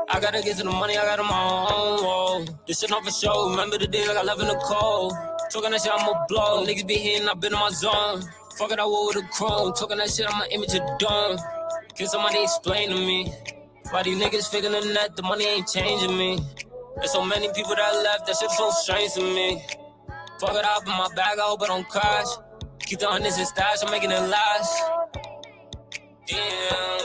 I gotta get to the money, I got them on. This shit not for show. Remember the days I got love in the cold. Talking that shit, I'ma blow. Niggas be hitting, I've been in my zone. Fuck it, I war with a chrome. Talking that shit, I'm an image of dome. Can somebody explain to me why these niggas faking the net? The money ain't changing me. There's so many people that left, that shit's so strange to me. Fuck it, I in my bag, I hope I don't crash. Keep the hundreds in stash, I'm making it last. Damn.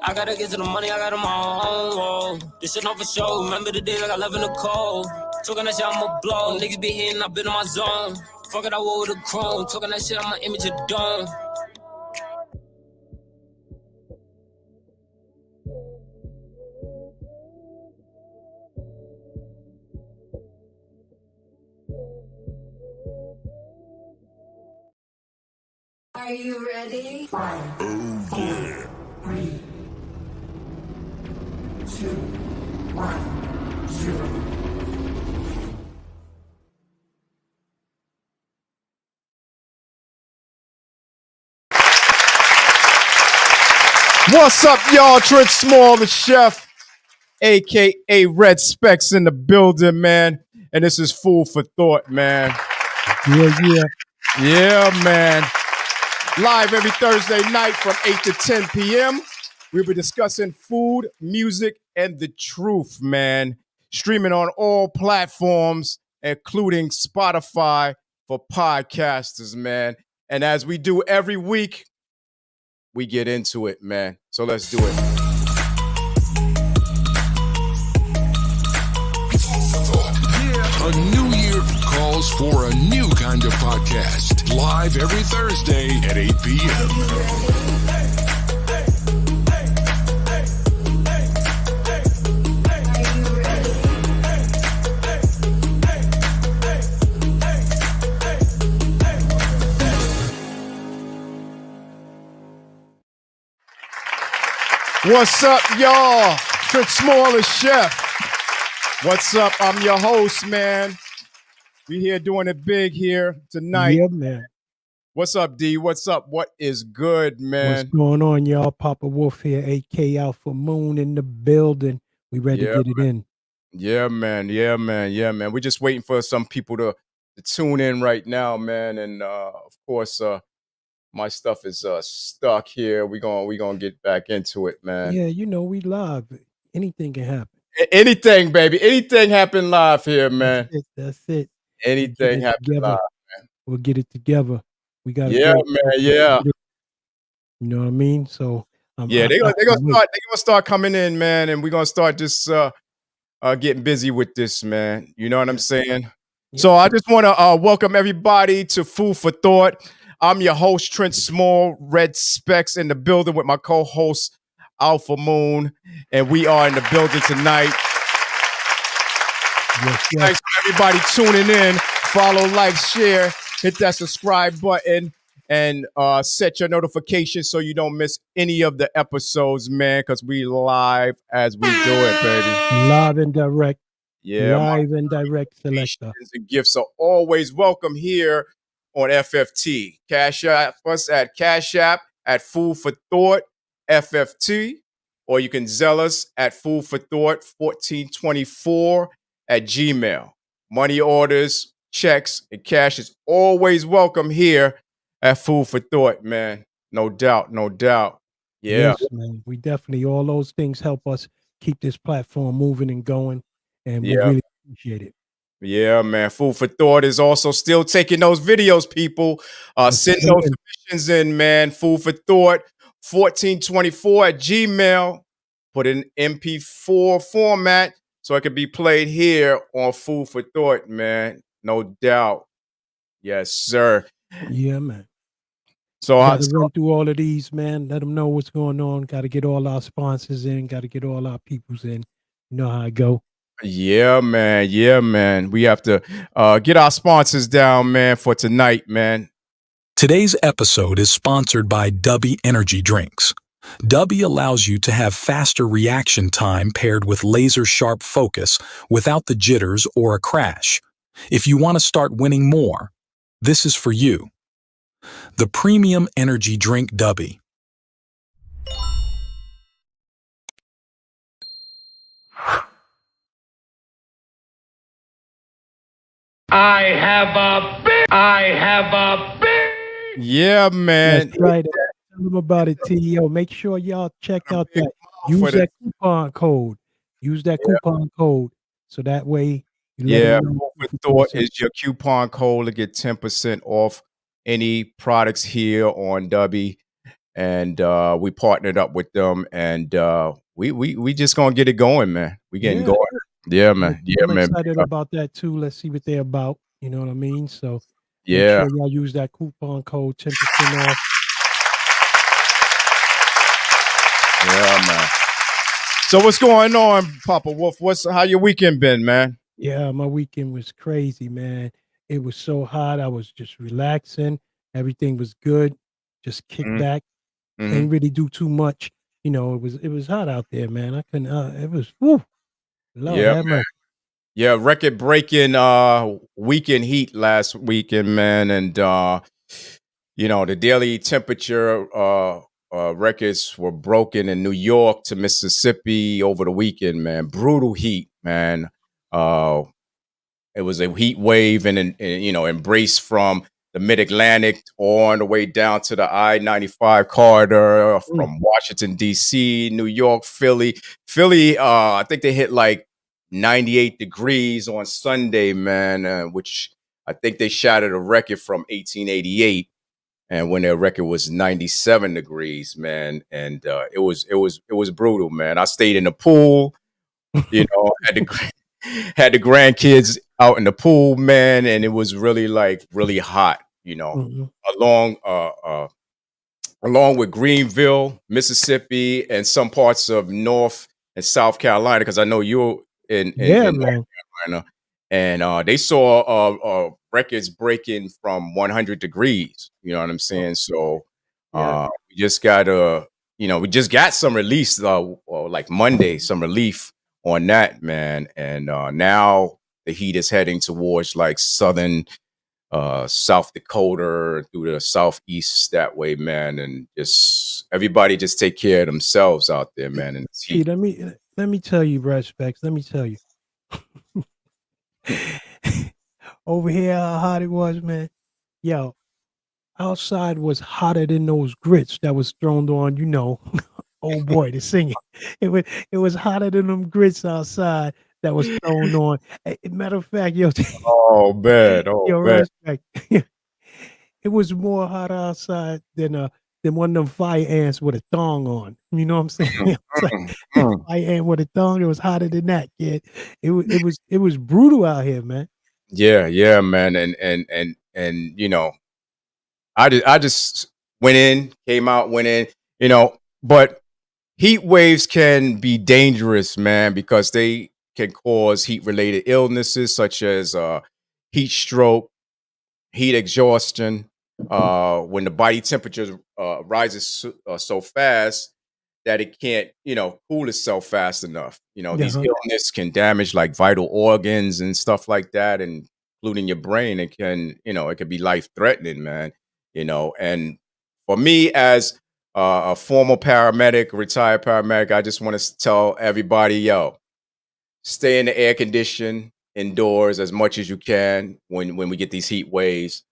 I gotta get to the money, I got them on. This shit not for show. Remember the days I got love in the cold. Talking that shit, I'ma blow. Niggas be hitting, I've been in my zone. Fuck it, I war with a chrome. Talking that shit, I'm an image of dome. Are you ready? 5, Oh, 4, yeah. 3, 2, 1, 0. What's up, y'all? Trent Small, the chef, aka Red Specs in the building, man. And this is Food for Thought, man. Yeah, man. Live every Thursday night from 8 to 10 p.m. We'll be discussing food, music, and the truth, man. Streaming on all platforms, including Spotify for podcasters, man. And as we do every week, we get into it, man. So let's do it. A new year calls for a new kind of podcast. Live every Thursday at 8 p.m. What's up, y'all? Trent Small, the chef. What's up? I'm your host, man. We here doing it big here tonight. Yeah, man. What's up, D? What's up? What is good, man? What's going on, y'all? Papa Wolf here, AK Alpha Moon in the building. We ready to get it in. Yeah, man. Yeah, man. Yeah, man. We're just waiting for some people to tune in right now, man. And of course, my stuff is stuck here. We're gonna get back into it, man. Yeah, you know, we live. Anything can happen. Anything, baby. Anything happen live here, man. That's it. Anything happen live, man. We'll get it together. We got man. Yeah. You know what I mean? So they're gonna start coming in, man, and we're gonna start just getting busy with this, man. You know what I'm saying? Yeah. So I just want to welcome everybody to Food for Thought. I'm your host, Trent Small, Red Specs in the building with my co-host, Alpha Moon, and we are in the building tonight. Yes. Thanks for everybody tuning in. Follow, like, share, hit that subscribe button, and set your notifications so you don't miss any of the episodes, man, because we live as we do it, baby. Live and direct. Yeah. Live and direct selector. And gifts are always welcome here on FFT. Cash App us at Cash App at Food for Thought FFT, or you can Zell us at Food for Thought 1424 at Gmail. Money orders, checks, and cash is always welcome here at Food for Thought, man. No doubt, no doubt. Yeah. Yes, man. We definitely, all those things help us keep this platform moving and going, and we really appreciate it. Yeah, man. Food for Thought is also still taking those videos, people. Send those submissions in, man. Food for Thought 1424 at Gmail. Put in MP4 format so it can be played here on Food for Thought, man. No doubt. Yes, sir. Yeah, man. So I run through all of these, man. Let them know what's going on. Got to get all our sponsors in. Got to get all our peoples in. You know how I go. Yeah, man. Yeah, man. We have to get our sponsors down, man, for tonight, man. Today's episode is sponsored by Tubi Energy Drinks. Tubi allows you to have faster reaction time paired with laser-sharp focus without the jitters or a crash. If you want to start winning more, this is for you. The Premium Energy Drink Tubi. I have a big. Yeah, man. That's right. Tell them about it, T.O. Make sure y'all check out that. Use that coupon code. Use that coupon code so that way you let Yeah, them know. Food for Thought is your coupon code to get 10% off any products here on Tubi. And we partnered up with them, and we just gonna get it going, man. We getting going. Yeah, man. Yeah, I'm man. excited about that too. Let's see what they're about. You know what I mean? So make Yeah. sure y'all use that coupon code, 10% off. Yeah, man. So what's going on, Papa Wolf? How your weekend been, man? Yeah, my weekend was crazy, man. It was so hot. I was just relaxing. Everything was good. Just kick back. Ain't really do too much. You know, it was hot out there, man. I couldn't. It was. Whew, Lord Yeah, have man. mercy. Yeah, record breaking weekend heat last weekend, man, and you know, the daily temperature records were broken in New York to Mississippi over the weekend, man. Brutal heat, man. It was a heat wave and you know, embraced from the Mid-Atlantic on the way down to the I-95 corridor from Washington, D.C., New York, Philly. Philly, I think they hit like 98 degrees on Sunday, man, which I think they shattered a record from 1888. And when their record was 97 degrees, man, and it was brutal, man. I stayed in the pool, you know, had the grandkids out in the pool, man, and it was really really hot, you know. Along with Greenville, Mississippi, and some parts of North and South Carolina, because I know you're in North Carolina, and they saw records breaking from 100 degrees. You know what I'm saying? So we just got we just got some release, like Monday, some relief on that, man. And now the heat is heading towards like southern South Dakota through the southeast that way, man. And just everybody just take care of themselves out there, man. And it's heat. Let me tell you, Brad Specs. Let me tell you. Over here, how hot it was, man. Yo, outside was hotter than those grits that was thrown on, you know. Oh boy, the singing. It was hotter than them grits outside that was thrown on. Matter of fact, yo, Oh man, oh yo, man. respect. It was more hot outside than one of them fire ants with a thong on. You know what I'm saying? It's like, fire ant with a thong. It was hotter than that, kid. It was brutal out here, man. Yeah, man. And you know, I just went in, came out, went in, you know, but heat waves can be dangerous, man, because they can cause heat related illnesses such as heat stroke, heat exhaustion. When the body temperature rises so fast that it can't, you know, cool itself fast enough. You know, these illness can damage like vital organs and stuff like that, and including your brain. It can, you know, it can be life threatening, man. You know, and for me as a former paramedic, retired paramedic, I just want to tell everybody, yo, stay in the air condition indoors as much as you can when we get these heat waves.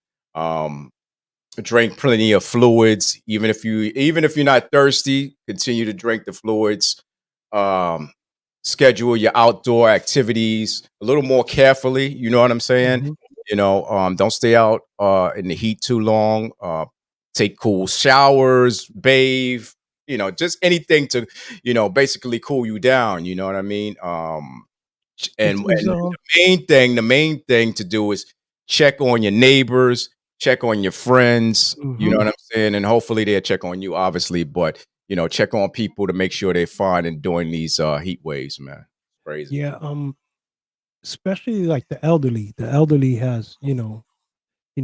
Drink plenty of fluids, even if you're not thirsty, continue to drink the fluids. Schedule your outdoor activities a little more carefully, you know what I'm saying? You know, don't stay out in the heat too long. Take cool showers, bathe, you know, just anything to, you know, basically cool you down, you know what I mean? And the main thing to do is check on your neighbors, check on your friends, you know what I'm saying? And hopefully they'll check on you, obviously, but you know, check on people to make sure they're fine and during these heat waves, man. Crazy. Yeah, especially like the elderly. The elderly has, you know,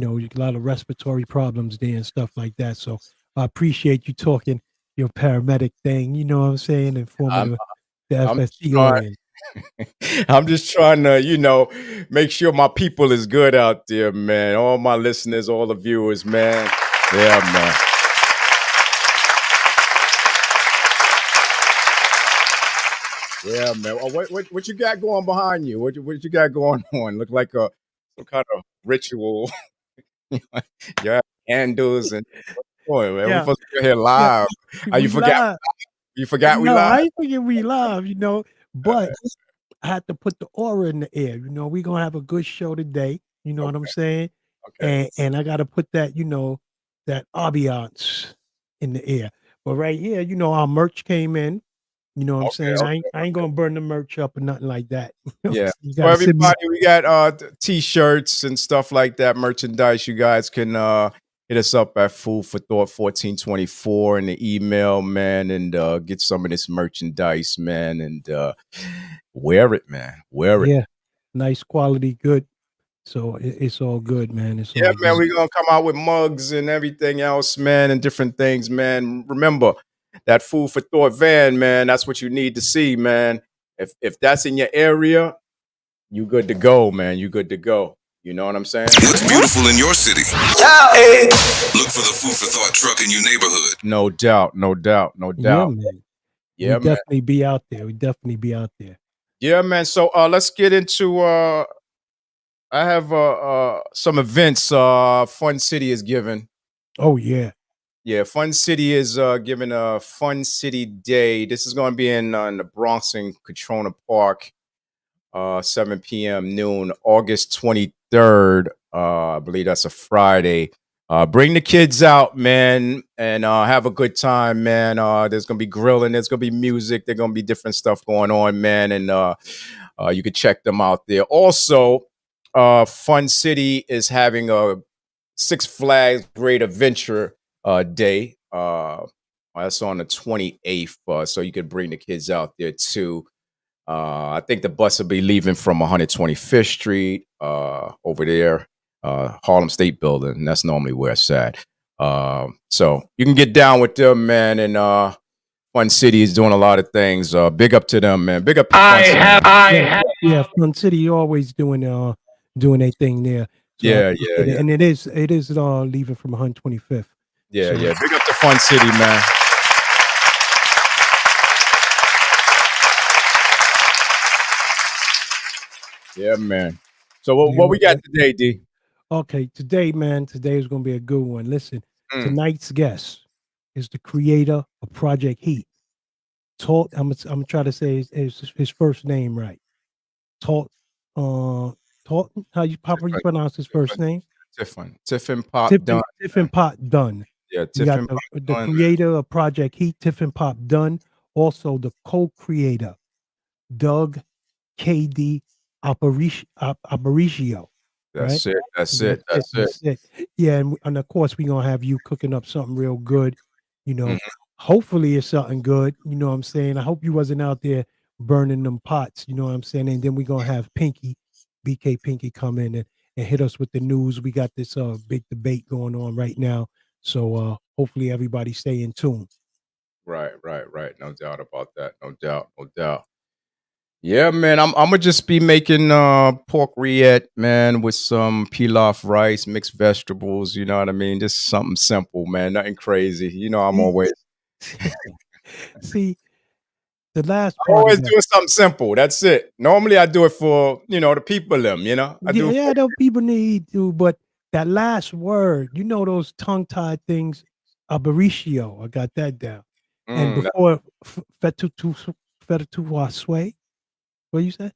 a lot of respiratory problems there and stuff like that. So I appreciate you talking your paramedic thing. You know what I'm saying? And forming I'm the I'm just FSC trying audience. I'm just trying to, make sure my people is good out there, man. All my listeners, all the viewers, man. Yeah, man. Yeah, man. What you got going behind you? What you got going on? Look like some kind of ritual. You have candles and boy, man. We Yeah, supposed to be here yeah. live. You We forgot? live. You forgot we No, live? I ain't thinking we live, but I had to put the aura in the air. We're gonna have a good show today. You know what I'm Okay, saying? okay, And I gotta put that, that ambiance in the air. But right here, our merch came in. You know what I'm okay, saying? I ain't, okay. I ain't gonna burn the merch up or nothing like that. Yeah. You So gotta send me. everybody, we got t-shirts and stuff like that, merchandise. You guys can hit us up at Food for Thought 1424 in the email, man, and get some of this merchandise, man, and wear it, man. Wear it. Yeah, nice quality, good. So it's all good, man. It's Yeah, all man, good. we're gonna come out with mugs and everything else, man, and different things, man. Remember that Food for Thought van, man. That's what you need to see, man. If that's in your area, you good to go, man. You good to go. You know what I'm saying? What's beautiful in your city? Look for the Food for Thought truck in your neighborhood. No doubt, no doubt, no Yeah, doubt. man. We Yeah, man. definitely be out there. We definitely be out there. Yeah, man. So let's get into I have some events Fun City is giving. Oh yeah. Yeah, Fun City is giving a Fun City Day. This is going to be in the Bronx in Katrona Park, 7 p.m. noon, August 23rd. I believe that's a Friday. Bring the kids out, man, and have a good time, man. There's gonna be grilling, there's gonna be music, there's gonna be different stuff going on, man, and you can check them out there. Also, Fun City is having a Six Flags Great Adventure Day. That's on the 28th, so you could bring the kids out there too. I think the bus will be leaving from 125th Street over there, Harlem State Building. That's normally where it's at. So you can get down with them, man. And Fun City is doing a lot of things. Big up to them, man. Big up to Fun City. Yeah, Fun City always doing a thing there. So I Yeah, yeah, appreciate it. yeah. And it is leaving from 125th. Yeah, So yeah. Big up to Fun City, man. Yeah, man. So what we got today, D? okay, today, man, today is gonna be a good one. Listen, Mm, tonight's guest is the creator of Project Heat. Talk. I'm gonna try to say his first name right. Talk. Talk. How you pronounce his first name? Tiffin Pop Dunn. Tiffin Pot Dunn. Yeah, You got Tiffin Pop the Dunn. creator of Project Heat, Tiffin Pop Dunn. Also the co-creator, Doug KD Apparicio. Right? That's it. That's That's it. it. That's it. That's it. Yeah, and of course we're gonna have you cooking up something real good. You know, Mhm. hopefully it's something good. You know what I'm saying? I hope you wasn't out there burning them pots. You know what I'm saying? And then we're gonna have Pinky, BK Pinky, come in and hit us with the news. We got this big debate going on right now. So hopefully everybody stay in tune. Right, right, right. No doubt about that. No doubt. No doubt. Yeah, man. I'm gonna just be making pork rillette, man, with some pilaf rice, mixed vegetables. You know what I mean? Just something simple, man. Nothing crazy. I'm See, always see, the last I'm part of always that. doing something simple. That's it. Normally I do it for the people them. I Yeah, do it yeah, for those people need to, but that last word, those tongue tied things, Abaricio, I got that down. And that's before Fetu Sway, what you said?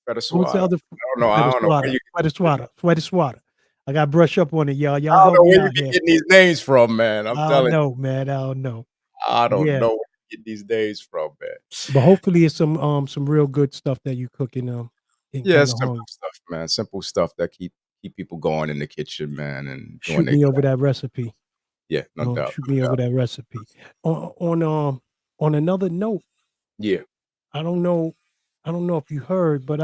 better What was the swallow. other? I don't know where you Fetu. I got to brush up on it, y'all. I Y'all don't help know me where you out be here. getting these names from, man. I'm I don't telling you. know, man. I don't know. I don't Yeah, know where you get these names from, man. but hopefully it's some real good stuff that you cooking and Yeah, kind it's of simple hung. stuff, man. Simple stuff that keep people going in the kitchen, man, and doing Shoot their me over craft. that recipe. Yeah, no doubt, Shoot no me over doubt. that recipe. On another note, Yeah. I don't know, I don't know if you heard, but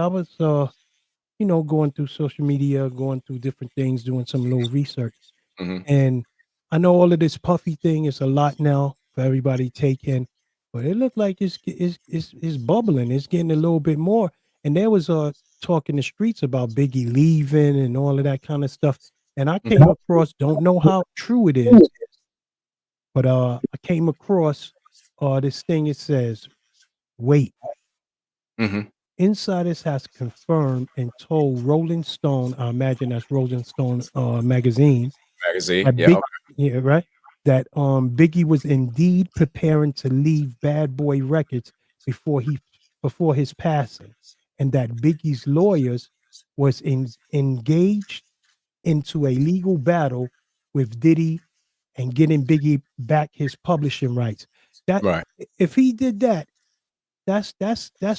going through social media, going through different things, doing some little research. Hmm. And I know all of this Puffy thing is a lot now for everybody to take in, but it looked like it's bubbling. It's getting a little bit more. And there was talk in the streets about Biggie leaving and all of that kind of stuff. And I came across, don't know how true it is, but I came across this thing. It says, wait. Hmm. Insiders has confirmed and told Rolling Stone, I imagine that's Rolling Stone magazine, Magazine. that Yeah. Big, yeah, right, that Biggie was indeed preparing to leave Bad Boy Records before his passing, and that Biggie's lawyers was engaged into a legal battle with Diddy and getting Biggie back his publishing rights. That Right. if he did that, that's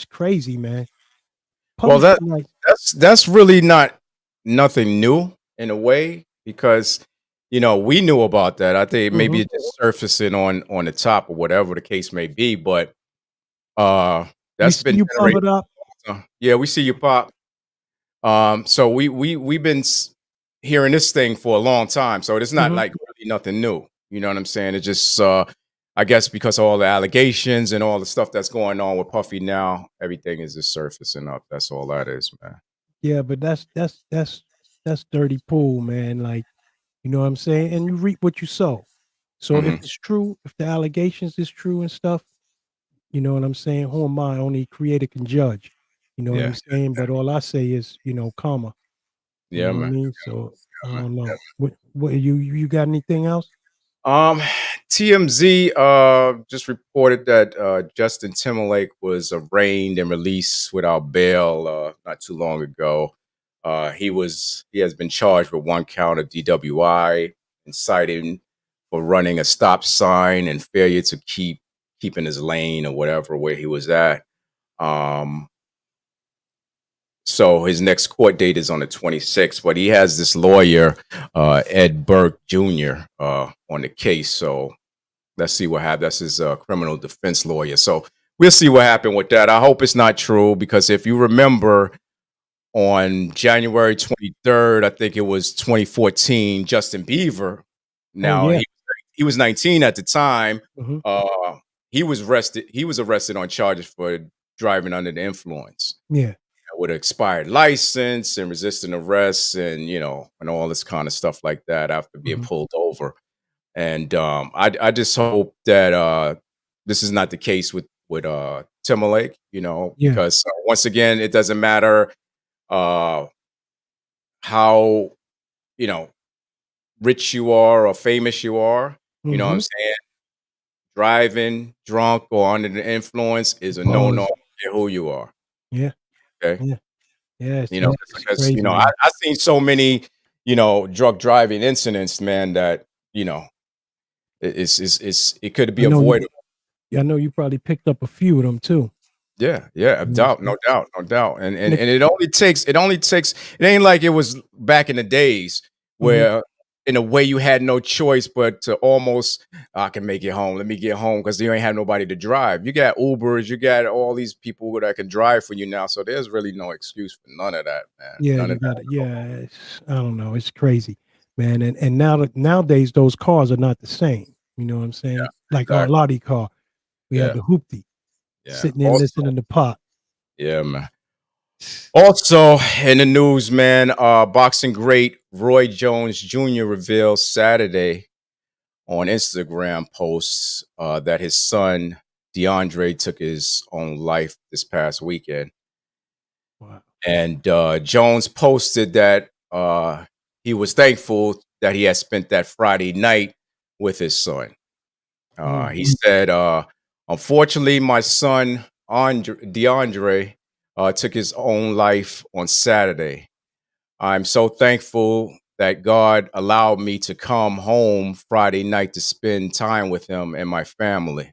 crazy, man. Well, Publishing rights. that's really not nothing new in a way because we knew about that. I think maybe Mhm. it's just surfacing on the top or whatever the case may be, but uh We that's see been you pop generated. it up. Yeah, we see you pop. So we've been hearing this thing for a long time, so it's not Mhm. like really nothing new. You know what I'm saying? It's just I guess because of all the allegations and all the stuff that's going on with Puffy now, everything is just surfacing up. That's all that is, man. Yeah, but that's dirty pool, man. Like, you know what I'm saying? And you reap what you sow. So if Hmm. it's true, if the allegations is true and stuff, you know what I'm saying? Who am I? Only creator can judge. You know what I'm Yeah, saying? But all I say is, karma. You yeah, know what I man. mean? So I Yeah, man. don't know. What you got anything else? Um, TMZ just reported that Justin Timberlake was arraigned and released without bail not too long ago. He has been charged with one count of DWI, inciting for running a stop sign and failure to keep in his lane or whatever where he was at. Um, so his next court date is on the 26th, but he has this lawyer, Ed Burke Jr., on the case. So let's see what happens. That's his criminal defense lawyer. So we'll see what happened with that. I hope it's not true because if you remember on January 23rd, I think it was 2014, Justin Bieber. Oh Now yeah. he was 19 at the time. Hmm. Uh, he was arrested. He was arrested on charges for driving under the influence Yeah. with an expired license and resisting arrest and and all this kind of stuff like that after being Hmm. pulled over. And I just hope that this is not the case with Timberlake, Yeah. because once again, it doesn't matter uh, how you know rich you are or famous you are. You know what I'm Hmm. saying? Driving drunk or under the influence is a no no. Pause. Who you are, Yeah. okay? Yeah. Yeah. It's, You know, it's, it's because crazy, man. I've seen so many drug driving incidents, man, that it could be I know you. avoided. I know you probably picked up a few of them too. Yeah, yeah, You know what I'm saying? no doubt, no doubt. And And and, and it ain't like it was back in the days mhm. where in a way you had no choice but to almost I can make it home. Let me get home because you ain't have nobody to drive. You got Ubers, you got all these people that can drive for you now. So there's really no excuse for none of that, man. Yeah, None you of that. got it. Yeah, I don't know. It's crazy, man. And nowadays those cars are not the same. You know what I'm saying? Like our Exactly. Lottie car, we had Yeah, the hoopty yeah. sitting there Also, listening to pop. yeah, man. Also in the news, man, boxing great Roy Jones Jr. revealed Saturday on Instagram posts that his son DeAndre took his own life this past weekend. Wow. And Jones posted that he was thankful that he had spent that Friday night with his son. Mm. He said, "Unfortunately, my son DeAndre took his own life on Saturday. I'm so thankful that God allowed me to come home Friday night to spend time with him and my family.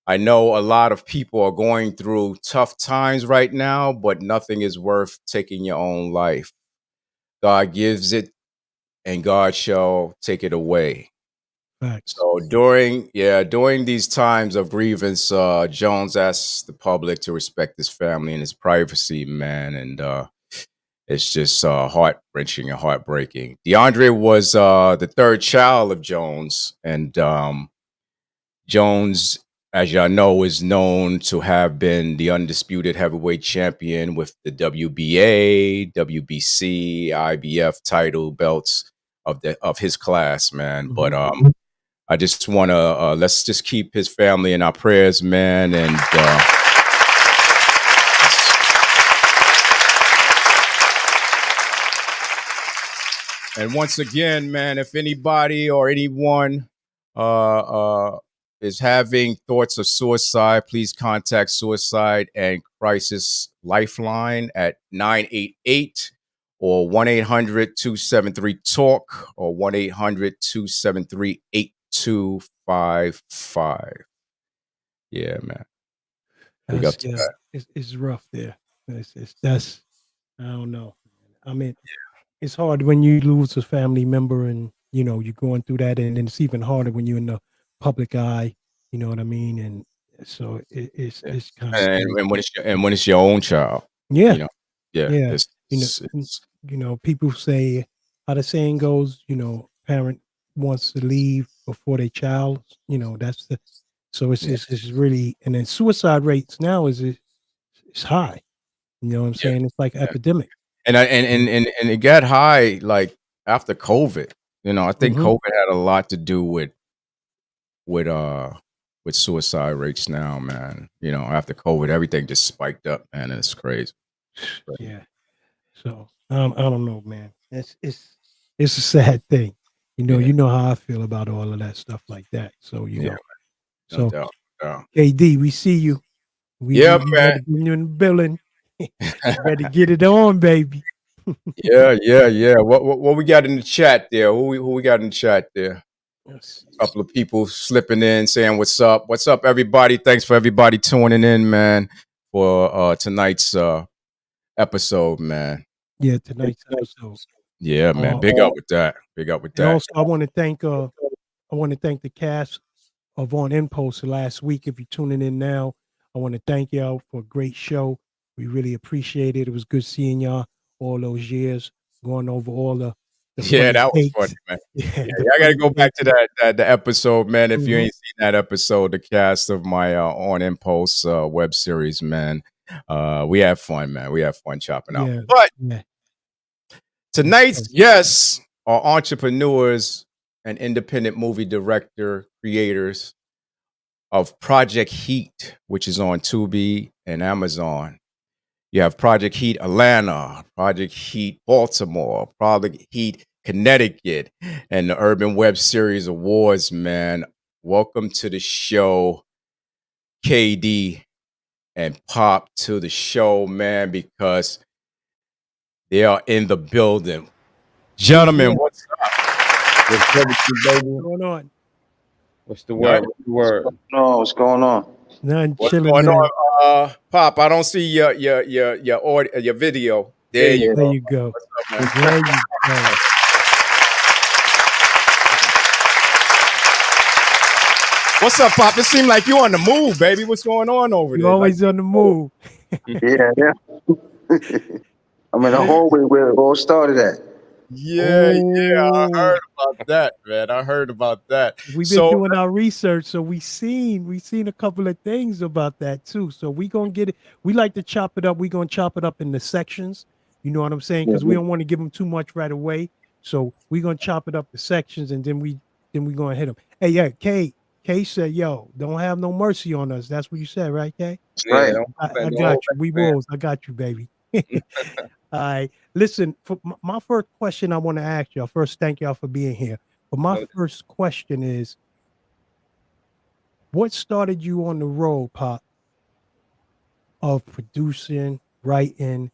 I know a lot of people are going through tough times right now, but nothing is worth taking your own life. God gives it, and God shall take it away." Facts. So during these times of grievance, Jones asks the public to respect his family and his privacy, man. And it's just heart-wrenching and heartbreaking. DeAndre was the third child of Jones, and Jones, as y'all know, is known to have been the undisputed heavyweight champion with the WBA, WBC, IBF title belts of his class, man. Mhm. But I just want to let's just keep his family in our prayers, man, and once again, man, if anybody or anyone is having thoughts of suicide, please contact Suicide and Crisis Lifeline at 988 or 1-800-273-TALK or 1-800-273-8255. Yeah, man. Big up to that. It's rough there. That's I don't know. I mean, it's hard when you lose a family member and you're going through that, and then it's even harder when you're in the public eye. You know what I mean? And so it's kind of And when it's your own child, yeah, yeah. It's, people say how the saying goes. Parent wants to leave before their child. That's the so it's really, and then suicide rates now is high. You know what I'm saying? It's like epidemic. And it got high like after COVID. I think COVID had a lot to do with suicide rates now, man. After COVID, everything just spiked up, man, and it's crazy. Yeah. So I don't know, man. It's a sad thing. You know how I feel about all of that stuff like that. So No So doubt. KD, we see you. We man. ready to bring you in the building. Ready to get it on, baby. Yeah. What we got in the chat there? Who we got in the chat there? A couple of people slipping in saying what's up. What's up, everybody? Thanks for everybody tuning in, man, for tonight's episode, man. Yeah, tonight's episode. Yeah, man. Big up with that. Big up with And that. also I want to thank the cast of On Impulse last week. If you're tuning in now, I want to thank y'all for a great show. We really appreciate it. It was good seeing y'all all those years, going over all the Yeah, that was funny, man. I got to go back to that the episode, man. If you ain't seen that episode, the cast of my On Impulse web series, man. We had fun, man. We had fun chopping out. But tonight's guests are entrepreneurs and independent movie director creators of Project Heat, which is on Tubi and Amazon. You have Project Heat Atlanta, Project Heat Baltimore, Project Heat Connecticut, and the Urban Web Series Awards, man. Welcome to the show, KD and Pop, to the show, man, because they are in the building. Gentlemen, what's up? What's going on? What's the word? What's the word? No, what's going on? What's going on? Pop, I don't see your audio, your video. There you go. What's up, man? There you go. What's up, Pop? It seems like you're on the move, baby. What's going on over there? You're always on the move. Yeah. I'm in the hallway where it all started at. Yeah, I heard about that, man. I heard about that. We've been doing our research, so we seen a couple of things about that too. So we gonna get it. We like to chop it up. We gonna chop it up in the sections. You know what I'm saying? Because we don't want to give them too much right away. So we gonna chop it up the sections, and then we gonna hit them. Hey, yeah, K said, "Yo, don't have no mercy on us." That's what you said, right, K? Right. I got you. We wolves. I got you, baby. All right. Listen, for my first question I want to ask y'all. First, thank y'all for being here. But my first question is, what started you on the road, Pop, of producing, writing?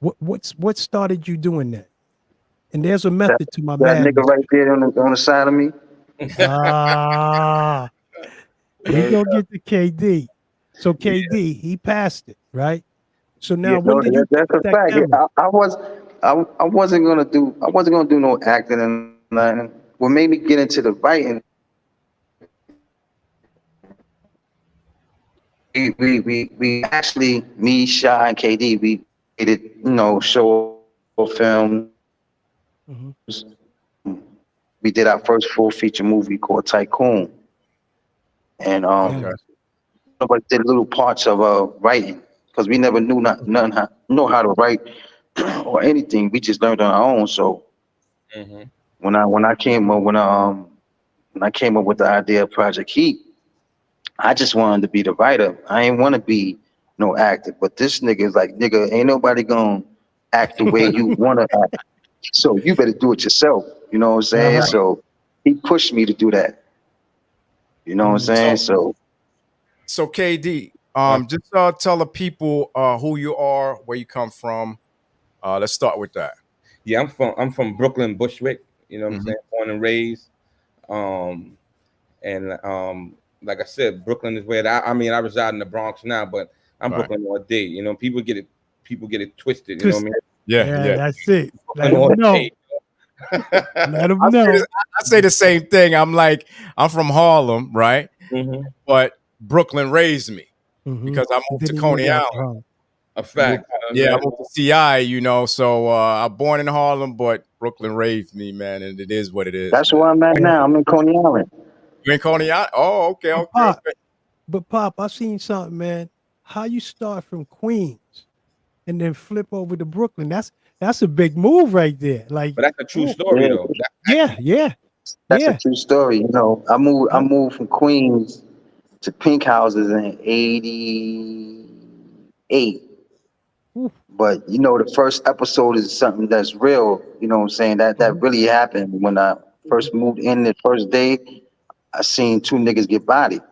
What started you doing that? And there's a method to my madness. That nigga right there on the side of me. We gonna get to KD. So KD, he passed it, right? So now, that's a fact. I wasn't gonna do no acting and nothing. What made me get into the writing? We actually, me, Shy, and KD, we did show film. Mhm. We did our first full feature movie called Tycoon, and Okay. nobody did little parts of writing because we never knew know how to write or anything. We just learned on our own. So Mm-hmm. when I came up when I came up with the idea of Project Heat, I just wanted to be the writer. I ain't want to be no actor. But this nigga is like, nigga, ain't nobody gonna act the way you want to act. So you better do it yourself. You know what I'm saying? Uh-huh. So he pushed me to do that. You know what I'm Mm. saying? So, So KD, just tell the people who you are, where you come from. Let's start with that. Yeah, I'm from Brooklyn, Bushwick. You know what I'm Mhm. saying? Born and raised. Um, and like I said, Brooklyn is where I mean I reside in the Bronx now, but I'm Right. Brooklyn all day. You know, people get it twisted. You know what I mean? Yeah, Yeah, yeah. that's it. Let Brooklyn all them know. day. Let them I say, know. I say the same thing. I'm from Harlem, right? Mm-hmm. But Brooklyn raised me Mm-hmm. because I moved to Then he moved Coney out Island. to Harlem. A fact. Yeah, I moved to CI, so I'm born in Harlem, but Brooklyn raised me, man, and it is what it is, that's man. where I'm at now. I'm in Coney Island. You in Coney Island? Oh, okay, But okay, Pop, okay. I seen something, man. How you start from Queens and then flip over to Brooklyn? That's a big move right there. Like, But that's a true oh, story, Yeah, though. That's yeah, actually yeah, that's a yeah. true story. You know, I I, moved from Queens to Pink Houses in '88. oof, But you know, the first episode is something that's real. You know what I'm saying? That mhm, really happened when I first moved in. The first day, I seen two niggas get bodied.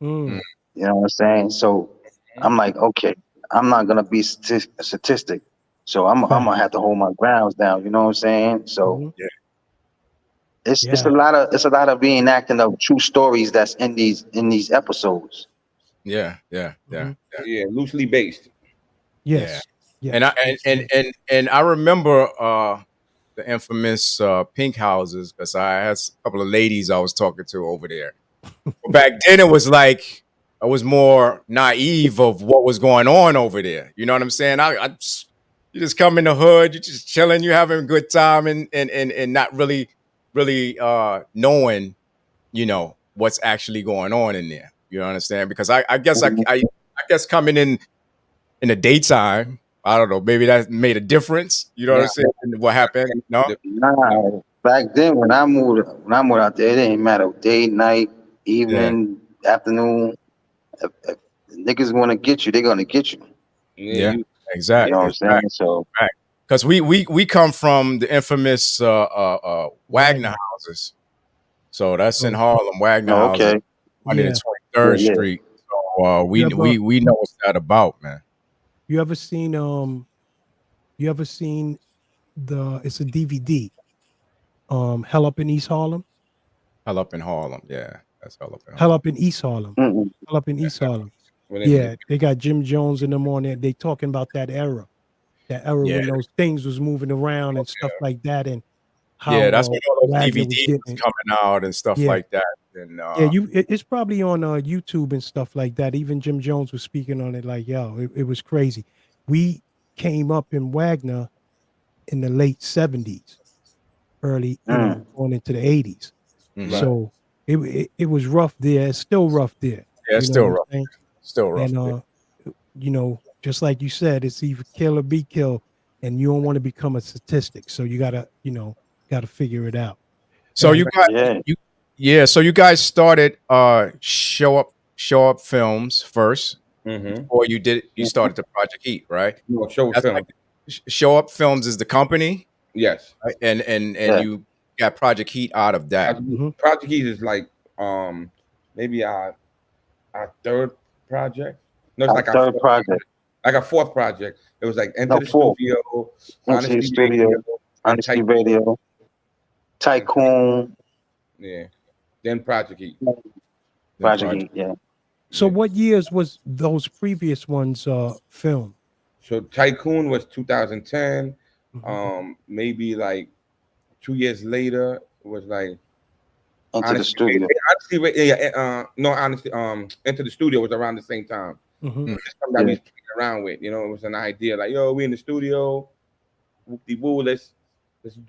Mm, mm, You know what I'm saying? So I'm like, okay, I'm not gonna be a statistic. So I'm fact. gonna have to hold my grounds down. You know what I'm saying? So Mhm, yeah, it's yeah, a lot of reenacting of true stories that's in these episodes. yeah, yeah, yeah, mhm. yeah, loosely based. yeah. Yes, And I yes, and and and, and I remember the infamous pink houses because I had a couple of ladies I was talking to over there. But back then, it was like I was more naive of what was going on over there. You know what I'm saying? You just come in the hood, you're just chilling, you're having a good time, and not really knowing, what's actually going on in there. You understand? Because I guess I guess coming in the daytime, I don't know, maybe that made a difference. You know what I'm Now, saying? What happened? No? Nah, back then when I moved out there, it didn't matter day, night, Yeah. evening, afternoon. If niggas want to get you, they're gonna get you. yeah, Yeah. you You know Exactly. what I'm saying? So Because we come from the infamous Wagner Wagner. houses. So that's in Oh, Harlem, Wagner oh, houses, okay, yeah. yeah, 123rd yeah. Street. So You we ever we we know what's that about, man. you ever seen you ever seen it's a DVD, Hell Up in East Harlem? Hell up in Harlem. Yeah. That's hell up in Hell Harlem. Up in East Harlem. Mm-mm. Hell Up in East Harlem. when Yeah, they got Jim Jones in them on there. They talking about that era Yeah. when those things was moving around and stuff like that, and how Yeah. That's when all those Wagner was DVDs was getting. coming out and stuff Yeah, like that. And yeah. It's probably on YouTube and stuff like that. Even Jim Jones was speaking on it. Like, yo, it was crazy. We came up in Wagner in the late '70s, early, Mm. going into the '80s. mhm. right, So it was rough there. It's still rough there. Yeah, it's You know what still I'm rough. saying? Still rough. And just like you said, it's either kill or be killed, and you don't want to become a statistic. So you gotta figure it out. So And you got Yeah. you yeah, so you guys started show up films first mm-hmm. before you started the Project Heat, right? No, show That's film. like show up films is the company, Yes. right? And Yeah. you got Project Heat out of that. Mhm. Project Keys is like maybe our third project. No, it's Our like our third fourth project. like a fourth project. It was like Enter No, the four. Studio, Into the Honesty studio, Radio, and Honesty Type Radio, and Type. Tycoon, Yeah. Then Project Heat. Then Project Project. Heat. Yeah. So Yeah. what years was those previous ones filmed? So Tycoon was 2010. Mhm. Maybe like 2 years later it was like Into the Honesty studio. no, Honesty Enter the Studio was around the same time. Mhm. Mm, It's something that we Yeah. was playing around with. It was an idea like, yo, we in the studio. woo. Let's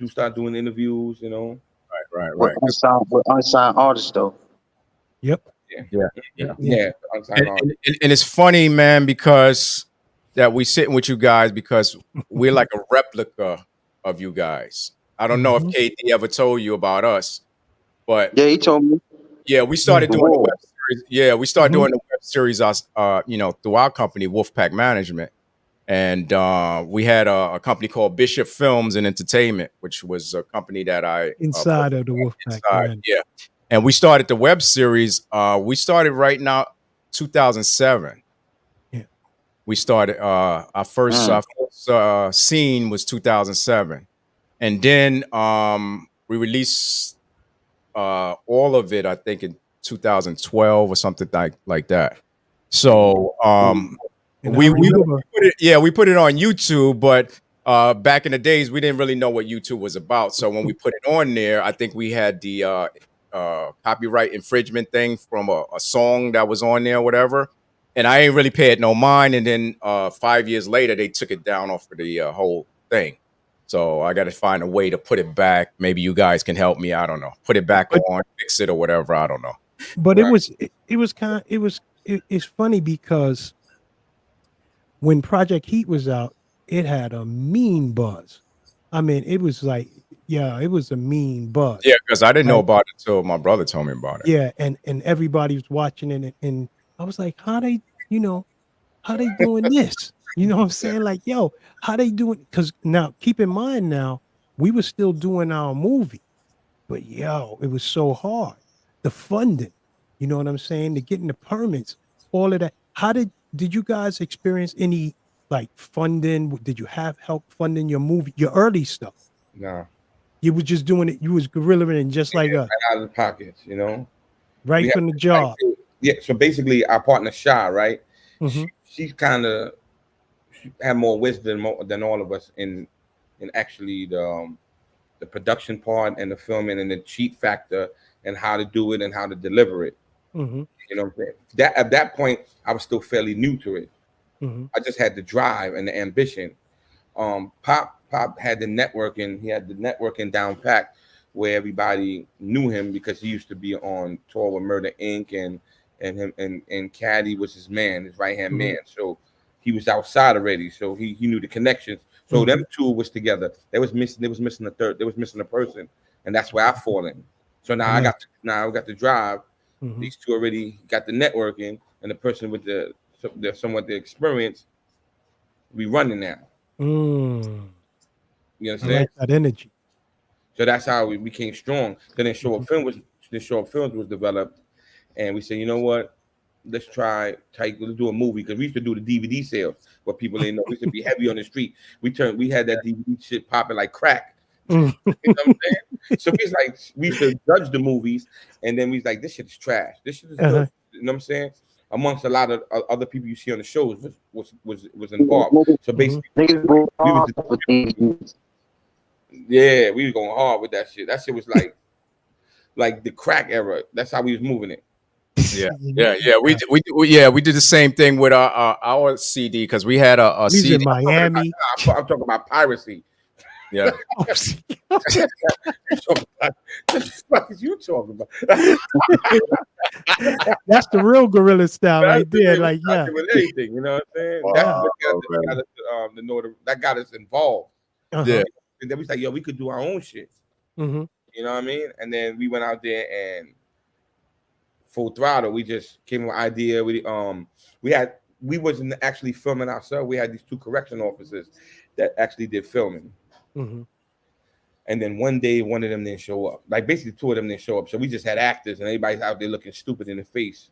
start doing interviews. You know. Right. With unsigned artists though. Yep. Yeah. Unsigned artists. And it's funny, man, because that we sitting with you guys because we're like a replica of you guys. I don't know if KD ever told you about us, but Yeah, he told me. yeah, we started doing the Whoa. web series. Yeah, we started doing the web series, through our company, Wolfpack Management. And we had a company called Bishop Films and Entertainment, which was a company that I Inside of the Wolfpack, man. yeah. And we started the web series. We started right now, 2007. Yeah. We started our first scene was 2007, and then we released all of it, I think, in 2012 or something like that. So we put it on YouTube, but back in the days we didn't really know what YouTube was about. So when we put it on there, I think we had the copyright infringement thing from a song that was on there or whatever. And I ain't really paid no mind. And then 5 years later, they took it down off of the whole thing. So I got to find a way to put it back. Maybe you guys can help me. I don't know. Put it back on, fix it or whatever. I don't know. But it's funny because when Project Heat was out, it had a mean buzz. I mean, it was like, it was a mean buzz. Yeah, because I didn't know about it until my brother told me about it. Yeah, and everybody was watching it, and I was like, how they doing this? You know what I'm saying? Like, yo, how they doing? Because now, keep in mind now, we were still doing our movie, but yo, it was so hard. The funding, you know what I'm saying? The getting the permits, all of that. How did you guys experience any like funding? Did you have help funding your movie, your early stuff? No. You was just doing it. You was guerrillaing just like us. Right out of the pockets, you know. Right from the job. Yeah. So basically, our partner Sha, right? She's kind of had more wisdom than all of us in actually the production part and the filming and the cheat factor and how to do it and how to deliver it. You know what I'm saying? That at that point, I was still fairly new to it. I just had the drive and the ambition. Pop had the networking. He had the networking down packed, where everybody knew him because he used to be on tour with Murder Inc. and him and KD was his man, his right hand man. So he was outside already. So he knew the connections. So them two was together. They was missing a third. They was missing a person, and that's where I fall in. So now I got the drive. These two already got the networking, and the person with the somewhat the experience. We running now. You understand? I like that energy. So that's how we became strong. Then Show Up Films was developed, and we said, you know what? Let's do a movie, because we used to do the DVD sales, but people didn't know. We used to be heavy on the street. We had that DVD shit popping like crack. You know what I'm saying? So we used to judge the movies, and then we was like, this shit is trash. This shit is good. You know what I'm saying? Amongst a lot of other people you see on the shows was involved. So basically, we were going hard with that shit. That shit was like the crack era. That's how we was moving it. Yeah. We did the same thing with our CD, because we had a CD in Miami. I'm talking about piracy. Yeah. What the fuck is you talking about? That's the real guerrilla style right there. Like, yeah. With anything, you know what I'm saying? That got us involved. Yeah. And then we was like, yo, we could do our own shit. You know what I mean? And then we went out there and full throttle. We just came with an idea. We wasn't actually filming ourselves. We had these two correction officers that actually did filming. And then one day, one of them didn't show up. Like, basically, two of them didn't show up. So we just had actors, and everybody's out there looking stupid in the face.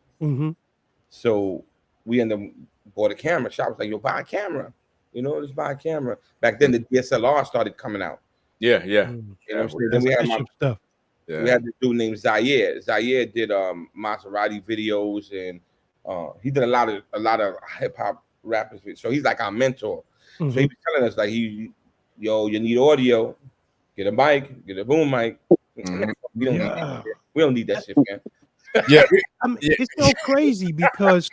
So we ended up bought a camera. Shop was like, yo, buy a camera. You know, just buy a camera. Back then, the DSLR started coming out. Yeah. You know what I'm saying? Then we had stuff. We had this dude named Zaire. Zaire did Maserati videos, and he did a lot of hip hop rappers. So he's like our mentor. So he was telling us, like, yo, you need audio, get a mic, get a boom mic. We don't need that shit, man. It's so crazy because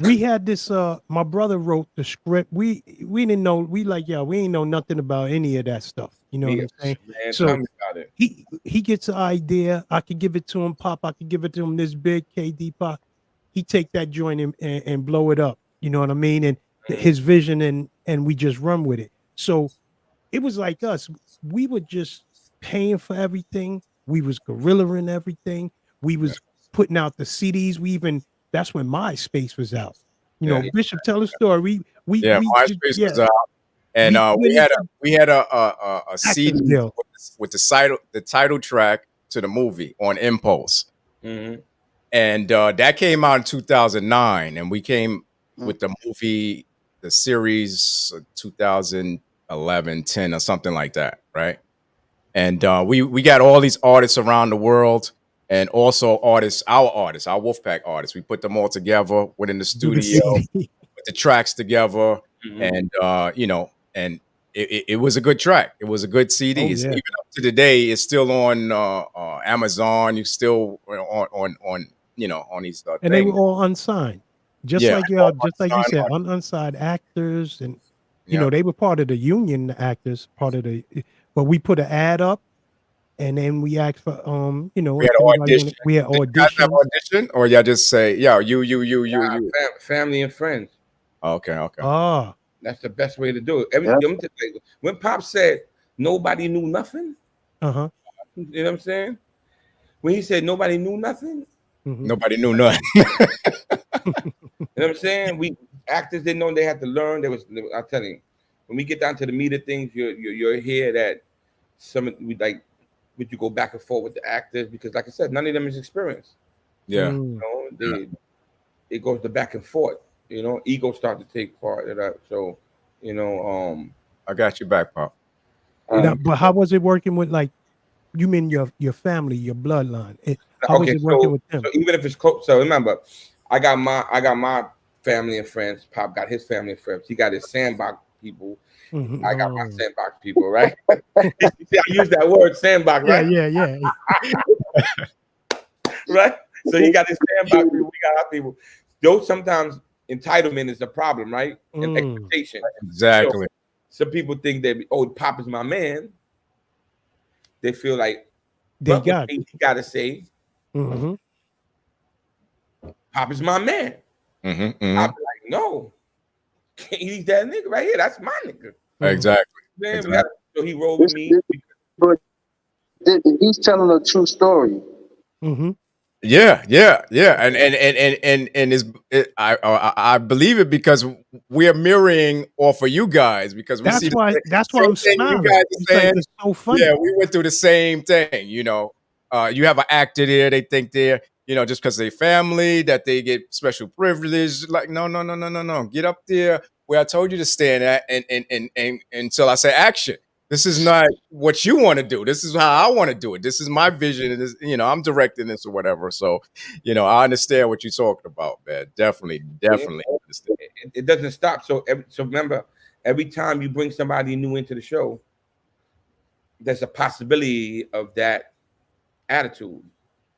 we had this. My brother wrote the script. We didn't know. We ain't know nothing about any of that stuff. You know what I'm saying? Man, So tell me about it. he gets an idea. I could give it to him, Pop. I could give it to him this big, KD Pop. He take that joint and blow it up. You know what I mean? And his vision, and we just run with it. So it was like us. We were just paying for everything. We was guerrillaing everything. We was putting out the CDs. That's when MySpace was out. You know, Bishop, tell a story. MySpace was out, and we had a CD with the title track to the movie on Impulse, and that came out in 2009, and we came with the movie, the series 2011, 10, or something like that, right? And we got all these artists around the world, and also our Wolfpack artists. We put them all together, went in the studio, put the tracks together, and and it was a good track. It was a good CD. Even up to today, it's still on Amazon. You still on these and things. they were all unsigned, just like you said, unsigned actors, and you know they were part of the union actors, but we put an ad up, and then we asked for we had audition. We had auditions. Did you guys have audition, or y'all just say, you. Family and friends. Okay. Oh, that's the best way to do it. When Pop said nobody knew nothing, you know what I'm saying? When he said nobody knew nothing, nobody knew nothing. You know what I'm saying? We actors didn't know they had to learn. I'm telling you, when we get down to the meat of things, you're here that would you go back and forth with the actors, because like I said, none of them is experienced. Yeah. It goes to back and forth. Ego start to take part of that. So, I got you back, Pop. But how was it working with, like, you mean your family, your bloodline? How was it working with them? So even if it's close, so remember, I got my family and friends. Pop got his family and friends. He got his sandbox people. I got my sandbox people, right? See, I use that word sandbox, right? Yeah. Right? So he got his sandbox people, we got our people. Though sometimes entitlement is the problem, right? And expectation. Exactly. So some people think that, Pop is my man. They feel like he got to say, Pop is my man. I'll be like, no, he's that nigga right here. That's my nigga. Exactly. Man, so he rolled with me. But he's telling a true story. Yeah, and I believe it, because we're mirroring off of you guys, because we see that's why I'm smiling. You guys are saying, it's so funny. Yeah, we went through the same thing. You have an actor there, they think they're, just because they family, that they get special privilege. Like, no. Get up there where I told you to stand at, and until I say action. This is not what you want to do. This is how I want to do it. This is my vision. And I'm directing this or whatever. So, I understand what you're talking about, man. Definitely understand. It doesn't stop. So remember, every time you bring somebody new into the show, there's a possibility of that attitude.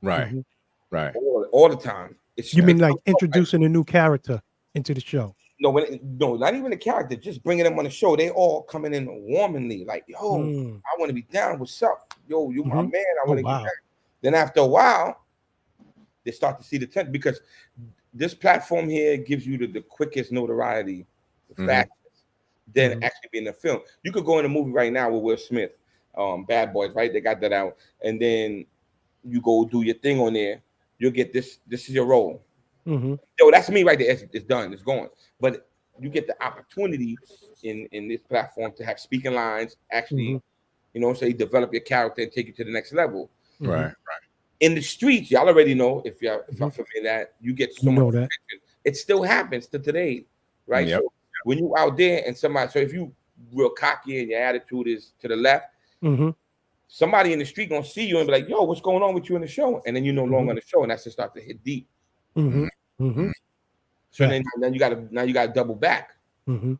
Right. Right. All the time. You mean like introducing a new character into the show? No, not even the character. Just bringing them on the show. They all coming in warmly, like, yo, I want to be down. What's up? Yo, you my man. I want to get down. Then after a while, they start to see the tension, because this platform here gives you the quickest notoriety, the fastest, than actually being in a film. You could go in a movie right now with Will Smith, Bad Boys, right? They got that out, and then you go do your thing on there. You'll get this. This is your role. Yo, that's me right there. It's done. It's going. But you get the opportunity in this platform to have speaking lines, actually, say develop your character and take you to the next level. Right. In the streets, y'all already know, if y'all familiar that, you get so much attention. It still happens to today, right? Yep. So when you out there and so if you real cocky and your attitude is to the left, somebody in the street gonna see you and be like, yo, what's going on with you in the show? And then you no longer on the show, and that's to start to hit deep. So then you gotta double back. You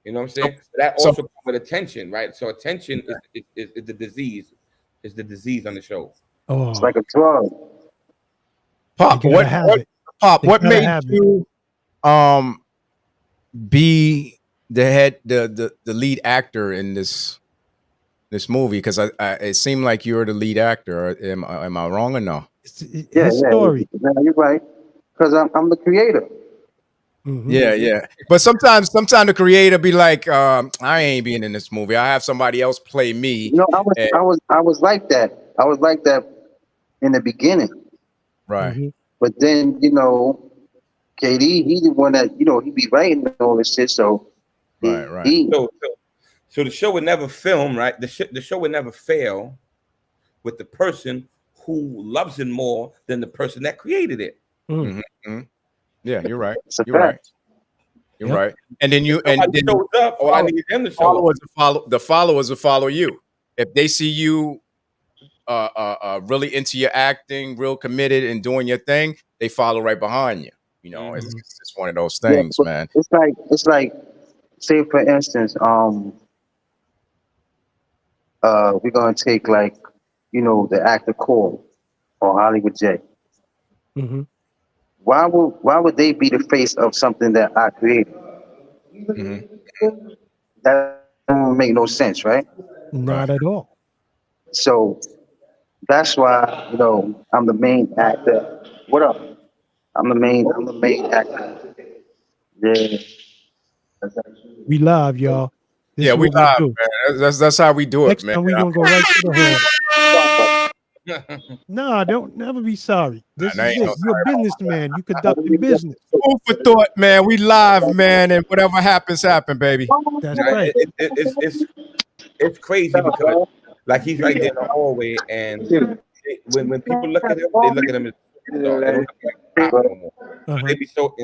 know what I'm saying? So that also comes with attention, right? So attention is the disease. Is the disease on the show. Oh, it's like a drug. Pop, Pop, They what gotta made have it. you be the lead actor in this movie? Because I it seemed like you're the lead actor. Am I wrong or no? His story. Yeah, you're right. Because I'm the creator. Yeah, yeah. But sometimes the creator be like, I ain't being in this movie. I have somebody else play me. You know, And- I was like that. I was like that in the beginning. right. But then, you know, KD, he the one that, you know, he be writing all this shit. So Right. So the show would never film, right? The show would never fail with the person who loves it more than the person that created it. Mhm, mhm. Yeah, you're right. It's a You're right. fact. You're right. And then you If somebody shows up, all I need them to show up. the followers will follow you. If they see you really into your acting, real committed and doing your thing, they follow right behind you. You know, it's one of those Yeah, things, but man. it's like, say for instance, we're gonna take like, you know, the actor Cole or Hollywood J. Why would they be the face of something that I created? Mhm. That don't make no sense, right? Not at all. So that's why, you know, I'm the main actor. What up? I'm the main actor. Yeah. We live, y'all. This Yeah, is we what we live, do. man. That's how we do it, Next man. time we gonna go right to the hood. Nah, don't never be sorry. This Nah, is ain't no it. You're a businessman. You conducting business. Food for thought, man. We live, man, and whatever happens, baby. That's Right? right. It's crazy because like he's right there in the hallway, and when people look at him, they look at him as a star. They don't look like Pop no more. So they be so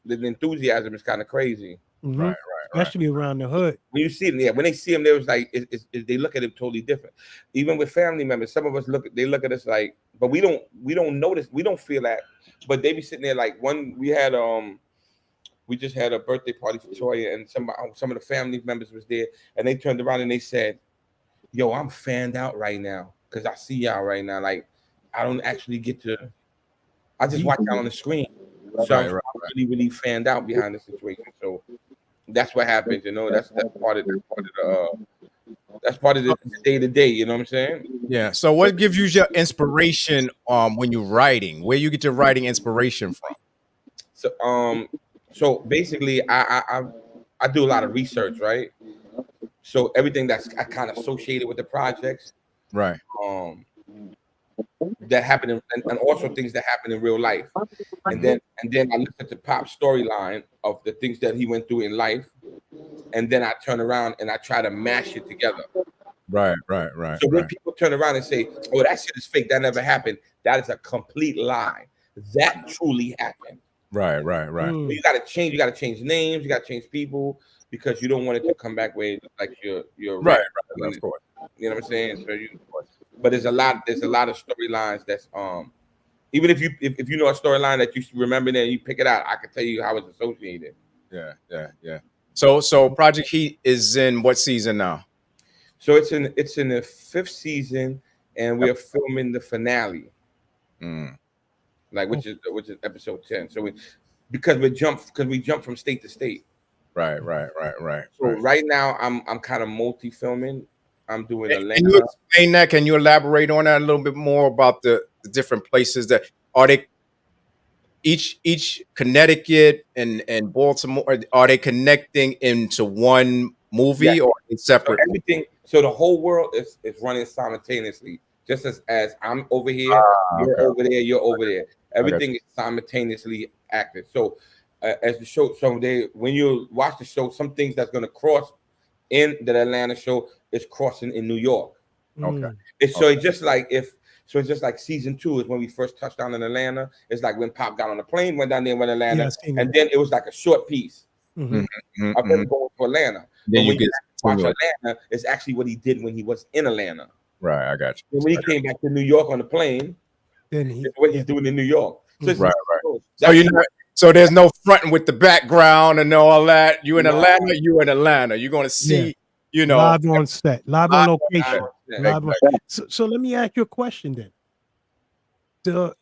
the enthusiasm is kind of crazy. Right. Especially around the hood. When you see them, yeah, when they see him, they was like, they look at him totally different. Even with family members, some of us look at us like, but we don't notice, we don't feel that, but they be sitting there like we just had a birthday party for Toya, and some of the family members was there, and they turned around and they said, "Yo, I'm fanned out right now because I see y'all right now. Like, I don't actually get to, I just watch y'all on the screen, so I'm really fanned out behind the situation." So that's what happens, you know. That's part of the day to day. You know what I'm saying? Yeah. So, what gives you your inspiration when you're writing? Where you get your writing inspiration from? So basically, I do a lot of research, right? So everything that's kind of associated with the projects, right? That happen and also things that happen in real life, and then I look at the Pop storyline of the things that he went through in life, and then I turn around and I try to mash it together. Right. So when people turn around and say, "Oh, that shit is fake. That never happened," that is a complete lie. That truly happened. Right. So you got to change names, you got to change people because you don't want it to come back with like your right. Of course. You know what I'm saying? So but there's a lot of storylines that's even if you know a storyline that you remember and you pick it out, I can tell you how it's associated. Yeah. So Project Heat is in what season now? So it's in the 5th season, and we are filming the finale. Like which is episode 10. So because we jump from state to state. Right. So right now I'm kind of multi-filming. I'm doing Atlanta. Can you explain that? Can you elaborate on that a little bit more about the different places that are they? Each Connecticut and Baltimore, are they connecting into one movie or separate? So everything. So the whole world is running simultaneously. Just as I'm over here, you're over there, you're over there. Everything is simultaneously active. So as the show, when you watch the show, some things that's going to cross in the Atlanta show is crossing in New York. Okay. It's just like season 2 is when we first touched down in Atlanta. It's like when Pop got on the plane, went down there, went to Atlanta, and then it was like a short piece of him going to Atlanta. Then when you watch Atlanta, it's actually what he did when he was in Atlanta. Right, I got you. And when he came back to New York on the plane, then it's what he's doing in New York. So right. So there's no fronting with the background and all that. You in Atlanta, You're going to see, live on set, live on location. Live So let me ask you a question then.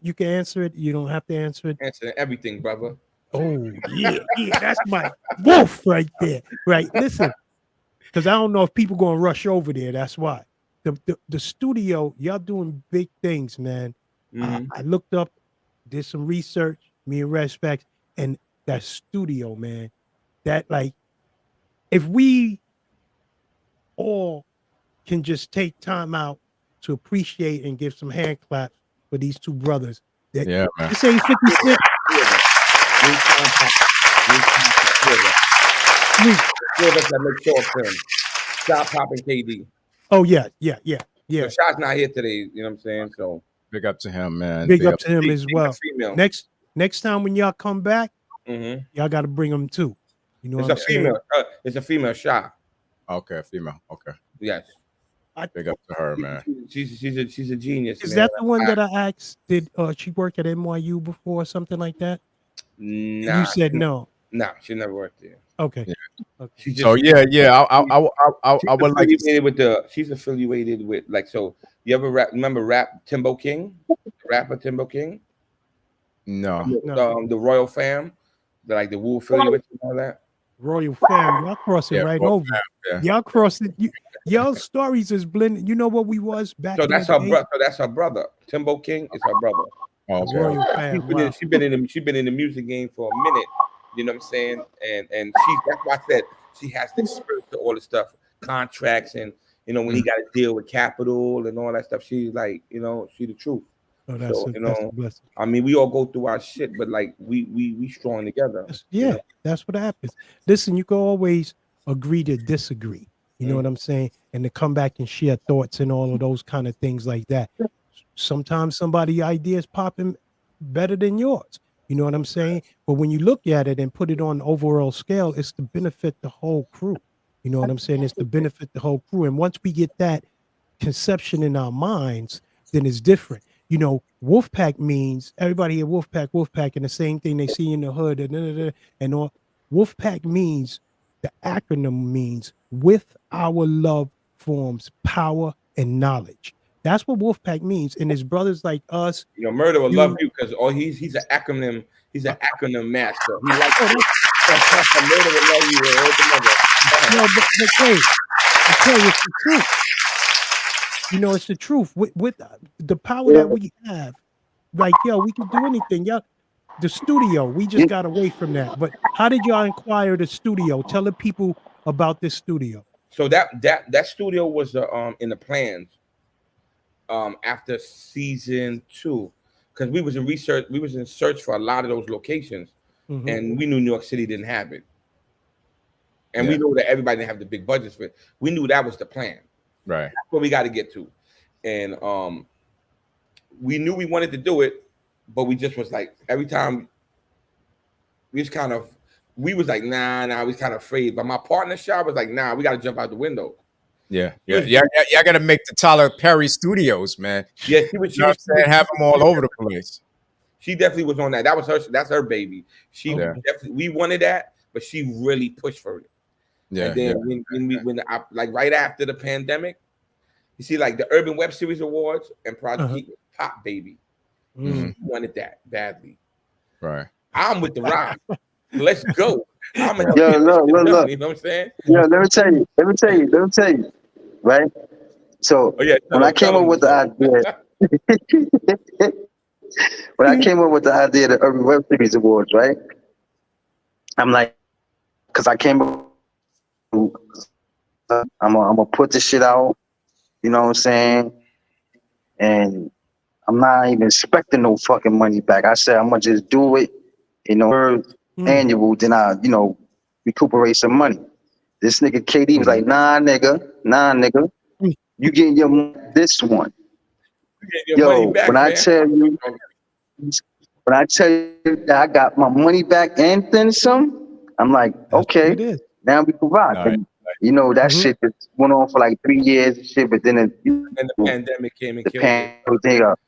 You can answer it. You don't have to answer it. Answering everything, brother. Oh yeah, that's my wolf right there. Right, listen, because I don't know if people gonna rush over there. That's why the studio, y'all doing big things, man. I looked up, did some research, me and Red Specs, and that studio, man. That like, if we all can just take time out to appreciate and give some hand claps for these two brothers. That, Yeah, man. This ain't 56. That make short film. Stop popping KD. Oh yeah. So Shot's not here today. You know what I'm saying? So big up to him, man. Big up to him as well. Female. Next time when y'all come back, Mm-hmm. y'all got to bring them too. You know, It's what a I'm female. saying? It's a female Shot. Okay, female. Okay, Yes. big up to her, man. She's a genius. Is man. that the one that I asked? Did she work at NYU before or something like that? Nah, You said no. Nah, she never worked there. Okay. Yeah. Okay. She just, So yeah. I would like. She's affiliated with like so. You ever remember Timbo King, rapper Timbo King? No. The Royal Fam, the Wu affiliate and all that. Royal Fam, y'all crossing right Royal over. Fam, yeah. Y'all crossing. Y'all stories is blended. You know what we was back. So in that's the her day? brother. So that's her brother. Timbo King is her brother. Oh, okay. Royal Fam. Wow. She's been in the music game for a minute. You know what I'm saying? And that's why I said she has the experience to all the stuff, contracts, and you know when he got to deal with capital and all that stuff. She's like, you know, she the truth. Oh, that's So a, you that's a know, blessing. I mean, we all go through our shit, but like we strong together. Yeah, you know? that's what happens. Listen, you can always agree to disagree. You know what I'm saying? And to come back and share thoughts and all of those kind of things like that. Sometimes somebody's ideas popping better than yours. You know what I'm saying? But when you look at it and put it on the overall scale, it's to benefit the whole crew. You know what I'm saying? It's to benefit the whole crew. And once we get that conception in our minds, then it's different. You know, Wolfpack means everybody hear Wolfpack, and the same thing they see in the hood and all. Wolfpack means, the acronym means, with our love forms power and knowledge. That's what Wolfpack means. And his brothers like us, You know, Murder will love you because he's an acronym. He's an acronym master. He likes Murder will love you. No, but hey, I tell you, it's the truth. You know, it's the truth. With the power that we have, like, yo, we can do anything. Yo, the studio, we just got away from that. But how did y'all inquire the studio? Tell the people about this studio. So that studio was in the plans after season 2, because we was in search for a lot of those locations, and we knew New York City didn't have it, and we knew that everybody didn't have the big budgets for it. We knew that was the plan. Right. That's what we got to get to, and we knew we wanted to do it, but we just was like every time we was like nah. We was kind of afraid, but my partner Shah was like nah, we got to jump out the window. Yeah. Y'all got to make the Tyler Perry Studios, man. Yeah, she was have them all over the place. She definitely was on that. That's her baby. She definitely, we wanted that, but she really pushed for it. Yeah. And then when like right after the pandemic, you see like the Urban Web Series Awards and Project Heat Pop Baby. She wanted that badly. Right. I'm with the rock. Let's go. I'm look. you know what I'm saying? Yeah, let me tell you. Right? So when I came up with the idea, of the Urban Web Series Awards, right? I'm like, because I came up, I'm gonna put this shit out, you know what I'm saying? And I'm not even expecting no fucking money back. I said I'm gonna just do it, you know, annual, then I, you know, recuperate some money. This nigga KD was like, nah, nigga. You getting your money this one. Yo, when I tell you that I got my money back and then some, I'm like, okay, now we can rock. Right. You know, that shit just went on for like 3 years and shit, but then and the pandemic came and killed it.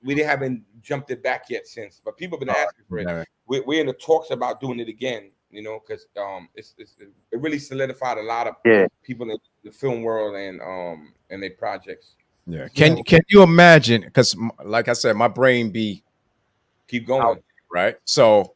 We haven't jumped it back yet since, but people have been asking for it. We're in the talks about doing it again, you know, because it really solidified a lot of people in the film world and their projects. Yeah. Can you imagine? Because like I said, my brain be keep going out, right. So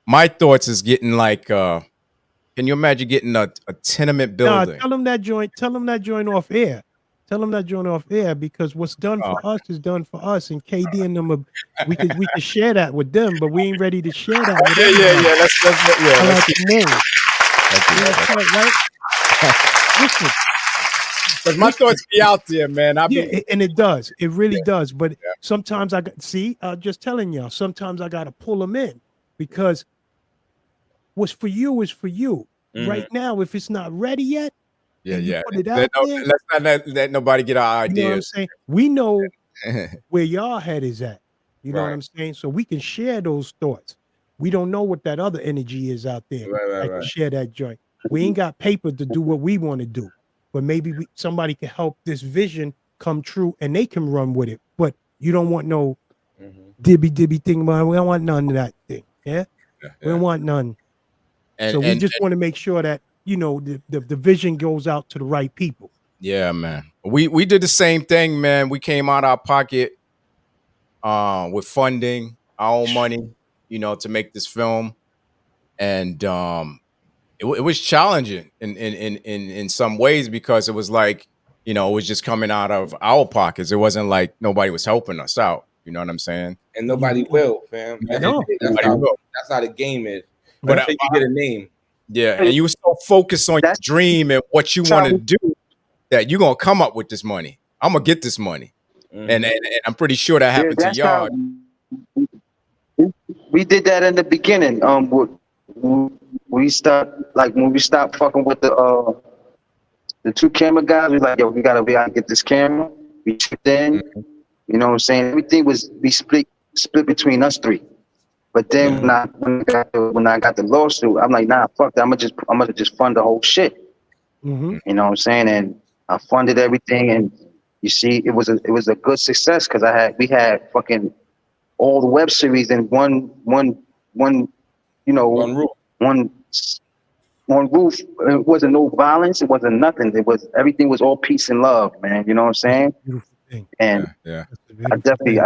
my thoughts is getting like, can you imagine getting a tenement building? Tell them that joint. Tell them that joint off air. Tell them that joint off air because what's done for us is done for us. And KD and them, we could share that with them, but we ain't ready to share that with everybody. Yeah. Let's keep name. Right? Listen. But my thoughts be out there, man. And it does. It really does. But sometimes just telling y'all, sometimes I got to pull them in because what's for you is for you. Right now, if it's not ready yet, put it out there. Let's not let nobody get our ideas. You know what I'm saying? We know where y'all head is at. You know what I'm saying? So we can share those thoughts. We don't know what that other energy is out there. I can share that joint. We ain't got paper to do what we want to do. But maybe somebody can help this vision come true and they can run with it. But you don't want no dibby thing about it. We don't want none of that thing. Yeah? We don't want none. So we just want to make sure that, you know, the vision goes out to the right people. Yeah, man. We did the same thing, man. We came out our pocket with funding, our own money, you know, to make this film. And it was challenging in some ways because it was like, you know, it was just coming out of our pockets. It wasn't like nobody was helping us out. You know what I'm saying? And nobody will, fam. That's how the game is. But I think you get a name. Yeah, and you were so focused on your dream and what you want to do that you're gonna come up with this money. I'm gonna get this money, and I'm pretty sure that happened to y'all. We did that in the beginning. We stopped when we stopped fucking with the two camera guys. We like, yo, we gotta get this camera. We chipped in. You know what I'm saying? Everything was split between us three. But then when I got the lawsuit, I'm like, nah, fuck that. I'm gonna just fund the whole shit. You know what I'm saying? And I funded everything, and you see, it was a good success because we had fucking all the web series in one roof. It wasn't no violence. It wasn't nothing. Everything was all peace and love, man. You know what I'm saying? Beautiful thing. And I definitely.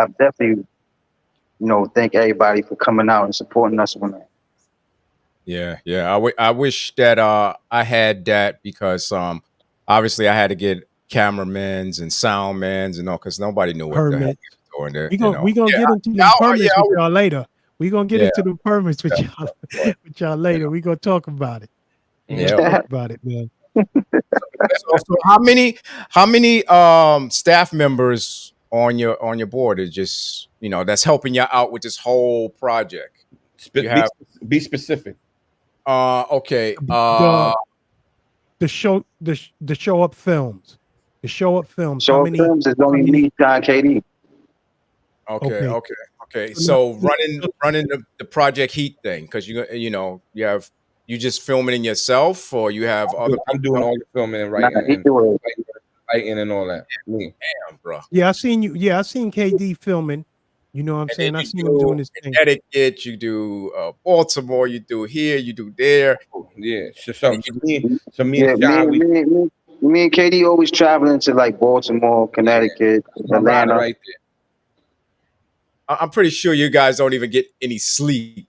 You know, thank everybody for coming out and supporting us on that. Yeah. I wish that I had that because obviously I had to get cameramans and soundmans and all because nobody knew what the heck was doing there. We gonna get into the permits with y'all later. We gonna get into the permits with y'all later. We gonna talk about it. Talk about it, man. So how many staff members on your board is just, you know, that's helping you out with this whole project? Be specific. Okay. The show up films. The show up films. Show up films is only me, John, KD. Okay. So running the Project Heat thing, because you just filming it yourself, or you have other. I'm doing all the filming and writing and all that. Me. Damn, bro. Yeah, I seen you. Yeah, I seen KD filming. You know what I'm saying? I seen him doing his thing. Connecticut, you do Baltimore, you do here, you do there. Yeah. So me and KD always traveling to like Baltimore, Connecticut, Atlanta. Right there. I'm pretty sure you guys don't even get any sleep.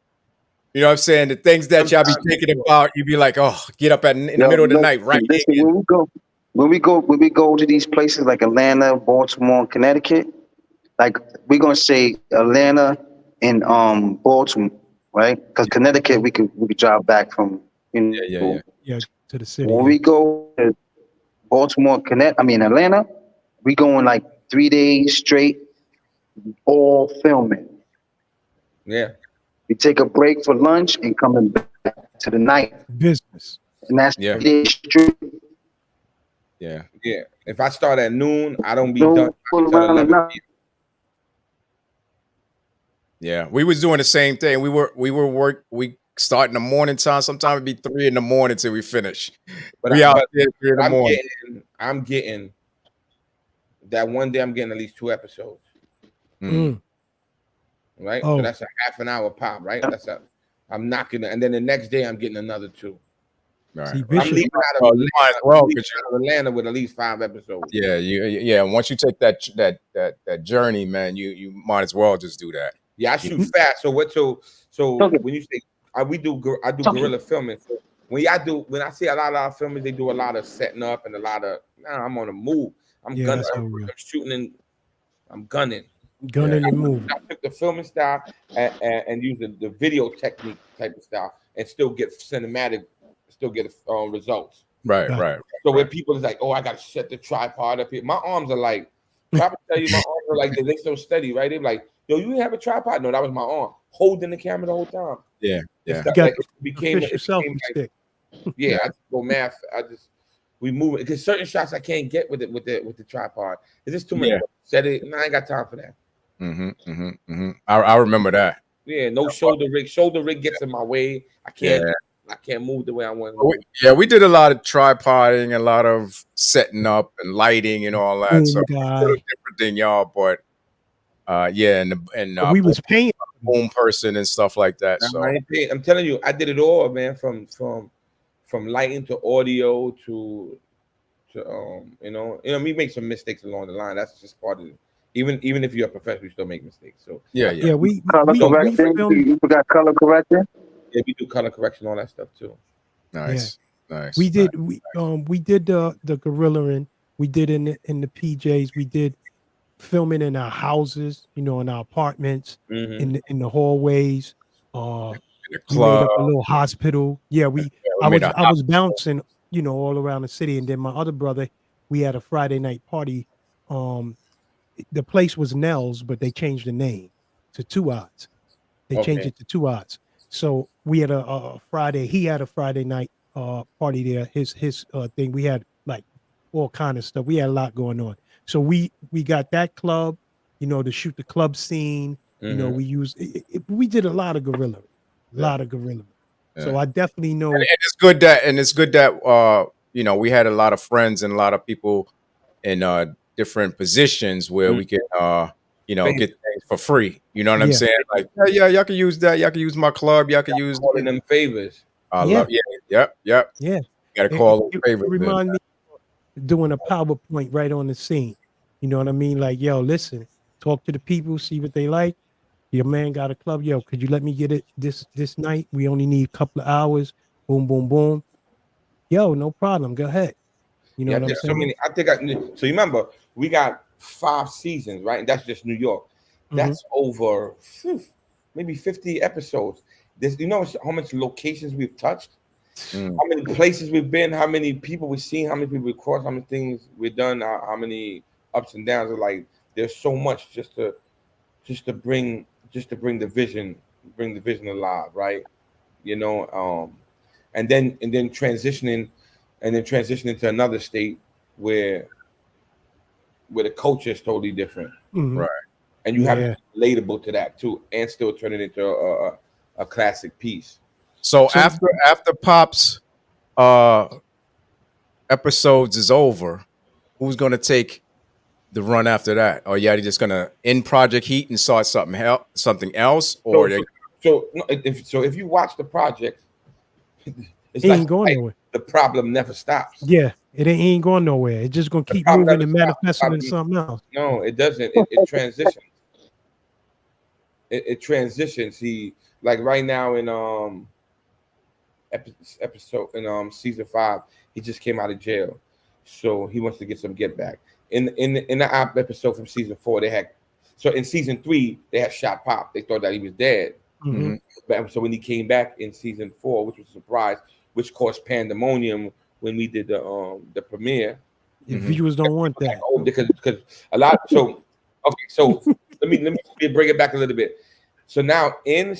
You know what I'm saying? The things that y'all be thinking about, you be like, oh, get up in the middle of the night, right? Listen, when we go to these places like Atlanta, Baltimore, Connecticut, like we're gonna say Atlanta and Baltimore, right? Because Connecticut we could drive back from to the city. When we go to Baltimore, Atlanta, we going like 3 days straight, all filming. Yeah. We take a break for lunch and coming back to the night. Business. And that's 3 days straight. Yeah. If I start at noon, I don't be done until 11 p.m. Yeah, we was doing the same thing. We start in the morning time. Sometimes it'd be 3 a.m. till we finish. But we out there 3 a.m. I'm getting that one day. I'm getting at least 2 episodes. Right, so that's a half an hour pop. Right, I'm knocking it, and then the next day I'm getting another 2. Right. See, right. I'm Bishop, leaving out of Well, you might as well, 'cause Atlanta with at least 5 episodes. yeah, yeah. Once you take that journey, man, you might as well just do that. Yeah, I You shoot fast. So what? So when you say I do guerrilla filming. So when I see a lot of filmers, they do a lot of setting up and a lot of. Nah, I'm on the move. I'm yeah, gunning. that's how I'm we are. shooting and I'm gunning. Gunning and moving. I took the filming style and use the video technique type of style and still get cinematic, still get results. right, Got right. So when people is like, oh, I got to set the tripod up here. My arms are like, I tell you, my arms are like they so steady, right? They're like, yo, you didn't have a tripod? No, that was my arm holding the camera the whole time. Yeah, yeah. It's You got like the it became official selfie like, stick. yeah. I just go math. We move it because certain shots I can't get with the tripod. It's just too much. Yeah. Set it. No, I ain't got time for that. I remember that. Yeah, no shoulder rig. Shoulder rig gets in my way. I can't move the way I want to move. We did a lot of tripoding, a lot of setting up and lighting and all that. So Boom a guy. little different than y'all, but yeah, and We was paying. home person and stuff like that. So I'm telling you, I did it all, man. From lighting to audio to we make some mistakes along the line. That's just part of it. Even if you're a professional, you still make mistakes. So Yeah, we correction. filmed. You forgot color correction. yeah, we do color correction, all that stuff too. nice. We did we did the gorilla in. We did in the PJs. We did filming in our houses, in our apartments, Mm-hmm. in the hallways. In the We made club. up a little hospital. Yeah, I made was bouncing, all around the city. And then my other brother, we had a Friday night party. The place was Nell's, but they changed the name to Two Odds. They changed Okay. it to Two Odds. So we had a Friday. He had a Friday night party there. His thing. We had like all kind of stuff. We had a lot going on. So we got that club, to shoot the club scene. Mhm. We used we did a lot of gorilla, So I definitely know. And it's good that we had a lot of friends and a lot of people in different positions where we can get things for free. You know what I'm Yeah. saying? Like, yeah, y'all can use that. Y'all can use my club. Y'all can use Calling them favors. I Yeah. love yep. Yeah. Got to call It favorites. remind me of doing a PowerPoint right on the scene. You know what I mean? Like, yo, listen, talk to the people, see what they like. Your man got a club. Yo, could you let me get it this night? We only need a couple of hours. Boom, boom, boom. Yo, no problem. Go ahead. You know Yeah, what I'm there's so saying? many. So you remember we got 5 seasons, right? And that's just New York. That's over maybe 50 episodes. You know how much locations we've touched, how many places we've been, how many people we've seen, how many people we've crossed, how many things we've done, how many ups and downs. Like there's so much just to bring the vision alive, right? And then transitioning to another state where the culture is totally different, Mhm. Right. and you have Yeah. to be relatable to that too, and still turn it into a classic piece. So after Pop's episodes is over, who's gonna take the run after that? Or y'all just gonna end Project Heat and start something else? Or If you watch the project, it's It like ain't going nowhere. the problem never stops. Yeah, it ain't going nowhere. It's just gonna keep problem moving and never stops. manifesting into something else. No, it doesn't. It transitions. It transitions. Like right now in episode in season 5, he just came out of jail, so he wants to get some get back. In the episode from season 4, in season 3 they had shot Pop. They thought that he was dead. But so when he came back in season 4, which was a surprise, which caused pandemonium when we did the premiere. Viewers don't want that. Because a lot. So okay, so let me bring it back a little bit. So now in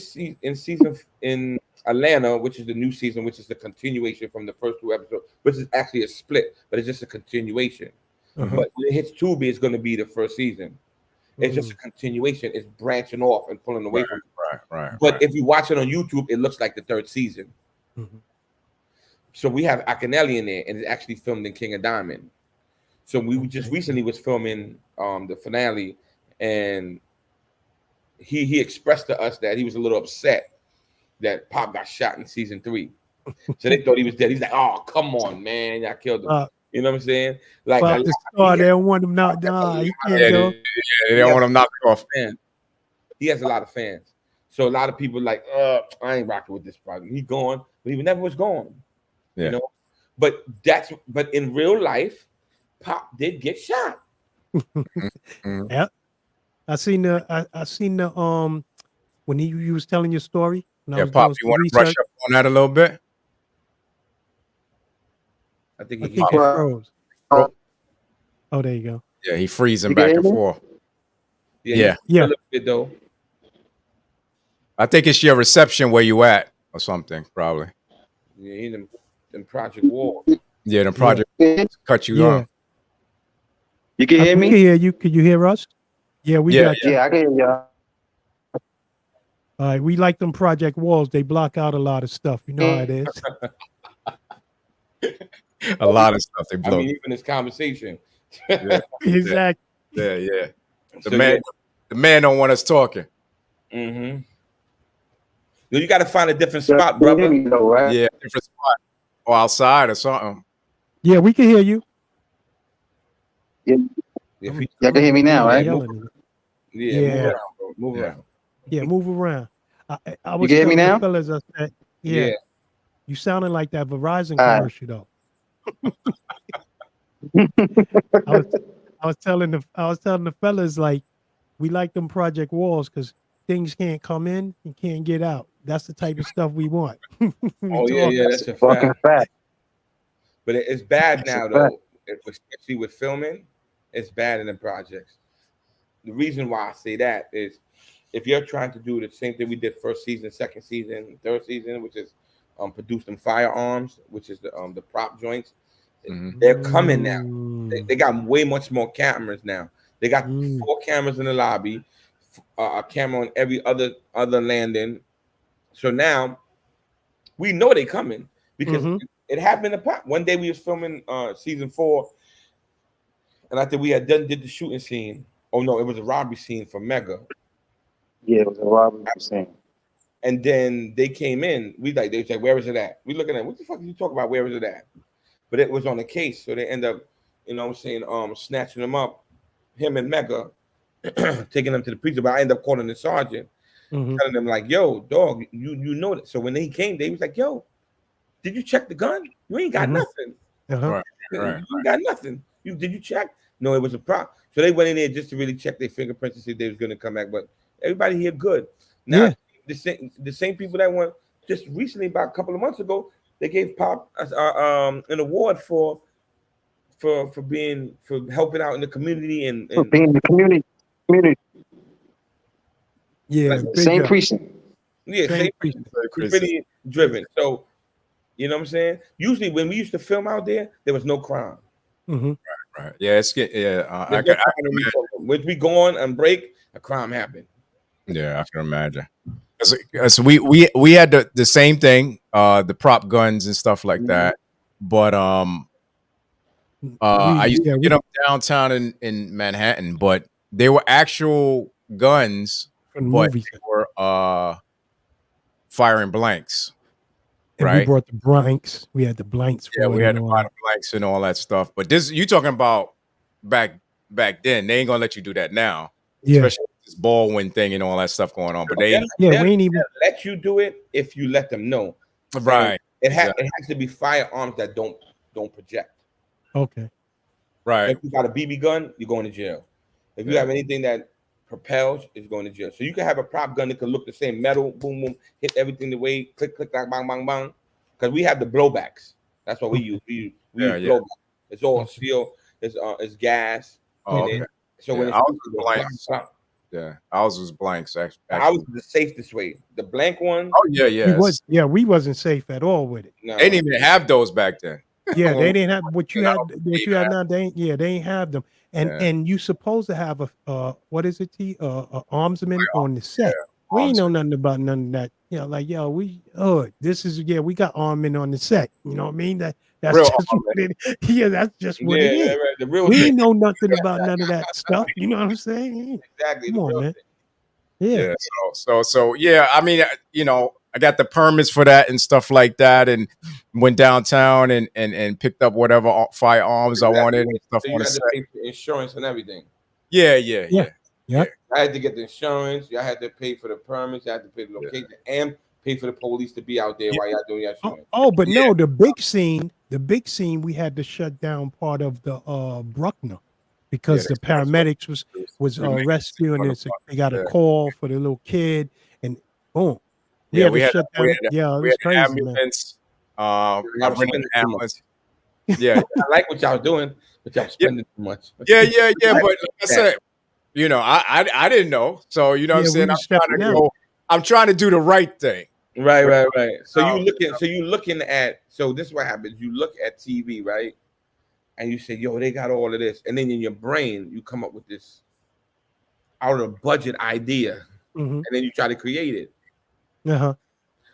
Atlanta, which is the new season, which is the continuation from the first 2 episodes, which is actually a split, but it's just a continuation. But when it hits Tubi, it's going to be the first season. It's just a continuation. It's branching off and pulling away from it. Right. But if you watch it on YouTube, it looks like the 3rd season. So we have Akinelli in there, and it's actually filmed in King of Diamond. So we just recently was filming the finale, and he expressed to us that he was a little upset that Pop got shot in season 3. So they thought he was dead. He's like, oh, come on, man, y'all killed him. You know what I'm saying? Like, but the star, they don't want him not. Nah, he can't go. They don't want him knocked off. He has a lot of fans. So a lot of people like, I ain't rocking with this project. He's gone, but he never was gone. Yeah. You know? But in real life, Pop did get shot. Yeah. I seen the when you was telling your story. Yeah, Pop, you want to brush up on that a little bit? I think it froze. Oh, there you go. Yeah, he freezing back and forth. Yeah. A little bit though. I think it's your reception where you at or something, probably. Yeah, in Project War. Yeah, the project cut you off. You can hear me? We can hear you. Can you hear us? Yeah, we got you. Yeah, I can hear y'all. All right, we like them project walls. They block out a lot of stuff. You know how it is. A lot of stuff they blow. I mean, even this conversation. Exactly. Yeah. The man don't want us talking. Mm-hmm. You got to find a different spot, brother. Yeah, different spot. Or outside or something. Yeah, we can hear you. Yeah. Y'all can hear me now, right? Yeah. Move around. Yeah, move around. I was you can hear me now? Fellas, I said, yeah. You sounded like that Verizon commercial though. I was telling the fellas, like, we like them project walls because things can't come in and can't get out. That's the type of stuff we want. That's a fact. But it's bad now though, especially with filming. It's bad in the projects. The reason why I say that is if you're trying to do the same thing we did first season, second season, third season, which is produce them firearms, which is the prop joints. They're coming now. They got way much more cameras now. They got 4 cameras in the lobby, a camera on every other landing. So now we know they coming because it happened in the pop. One day we was filming season 4, and I think we had did the shooting scene. Oh no, it was a robbery scene for Mega. Yeah, it was a robbery scene. And then they came in. They said, "Where is it at?" We looking at what the fuck are you talking about? Where is it at? But it was on the case, so they end up, snatching him up, him and Mega, taking him to the precinct. But I end up calling the sergeant, telling them like, "Yo, dog, you know that." So when they came, they was like, "Yo, did you check the gun? You ain't got nothing. Right. You ain't got nothing. Did you check? No, it was a prop." So they went in there just to really check their fingerprints and see if they was going to come back. But everybody here good. Now the same people that went just recently, about a couple of months ago, they gave Pop an award for helping out in the community and for being in the community. Yeah, like same precinct. Yeah, same precinct. Pretty driven. So you know what I'm saying? Usually when we used to film out there was no crime. Right. Yeah, it's when we go on break, a crime happened. Yeah, I can imagine. So we had the same thing, the prop guns and stuff like that. But I used to get them downtown in Manhattan, but they were actual guns, but they were firing blanks. And right? we brought the blanks. We had the blanks. Yeah, we had to buy the blanks and all that stuff. But this, you talking about back then? They ain't gonna let you do that now. Yeah. Especially with this Baldwin thing and all that stuff going on. But we ain't even let you do it if you let them know. Right. It has to be firearms that don't project. Okay. Right. If you got a BB gun, you're going to jail. If you have anything that propels, it's going to jail. So you can have a prop gun that can look the same, metal, boom, boom, hit everything the way, click, click, bang, bang, bang, bang. Because we have the blowbacks. That's what we use. We use blowback. It's all steel. It's gas. Oh, okay. So when ours was blanks. Yeah, ours was blanks. Actually, ours was the safest way. The blank one. Oh yeah. We wasn't safe at all with it. No. They didn't even have those back then. Yeah, they didn't have what you had. What you have now, they ain't have them. And you supposed to have a what is it? Armsman on the set. We ain't know nothing about none of that. You know, like this is we got armament on the set. You know what I mean? That's real just what it is. Yeah, that's just what it is. Right. The real we thing. ain't know nothing about none of that stuff. You know what I'm saying? Exactly. Come on, man. Yeah. So yeah. I mean, I got the permits for that and stuff like that, and went downtown and picked up whatever firearms I wanted and stuff So on you the had set. to pay for insurance and everything. Yeah. Yeah. I had to get the insurance. Y'all had to pay for the permits. You had to pay the location and pay for the police to be out there while y'all doing your shooting. But no, the big scene, we had to shut down part of the Bruckner because the paramedics was rescuing this. They got a call for the little kid, and boom, we had to shut down. It was crazy, man. Ambulance. I rented an ambulance. Yeah, I like what y'all doing, but y'all spending too much. Yeah. But like I said, you know, I didn't know, so you know what I'm saying. I'm trying to do the right thing. Right. So you looking at. So this is what happens. You look at TV, right, and you say, "Yo, they got all of this," and then in your brain you come up with this out of budget idea, and then you try to create it.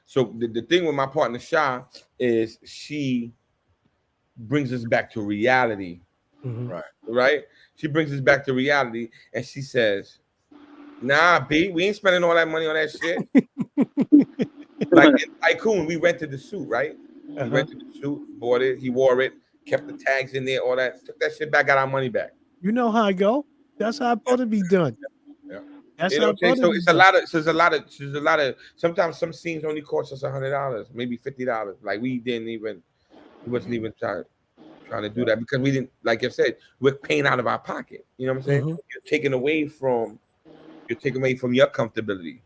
So the thing with my partner Sha is she brings us back to reality. Right. She brings us back to reality, and she says, "Nah, B, we ain't spending all that money on that shit." Like in Tycoon, we rented the suit, right? We rented the suit, bought it, he wore it, kept the tags in there, all that, took that shit back, got our money back. You know how I go. That's how it's supposed to be done. Yeah. That's you know how what I'm saying? So it's a lot of sometimes some scenes only cost us $100, maybe $50. Like we wasn't even trying to do that because we didn't, like I said, we're paying out of our pocket. You know what I'm saying? You're taking away from your comfortability.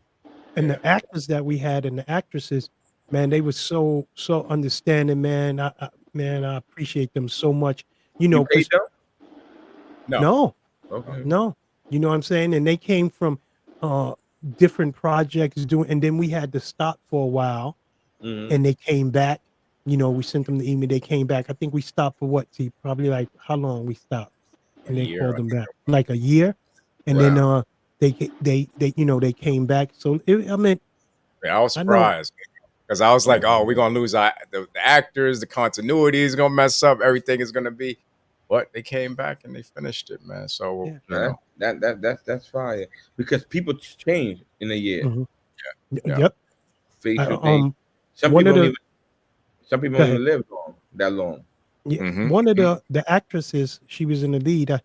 And the actors that we had and the actresses, man, they were so understanding, man. I appreciate them so much. You know, you no. Okay. No. You know what I'm saying? And they came from different projects and then we had to stop for a while and they came back. You know, we sent them the email, they came back. I think we stopped for what? See, probably like how long we stopped? And they called them back. Like a year. And then they came back. So I was surprised because I was like, oh, we're gonna lose the actors, the continuity is gonna mess up, everything is gonna be. But they came back and they finished it, man. So you know. That's fire because people change in a year. Yep. Facial things. Some people don't even live that long. Yeah. One of the actresses, she was in the lead.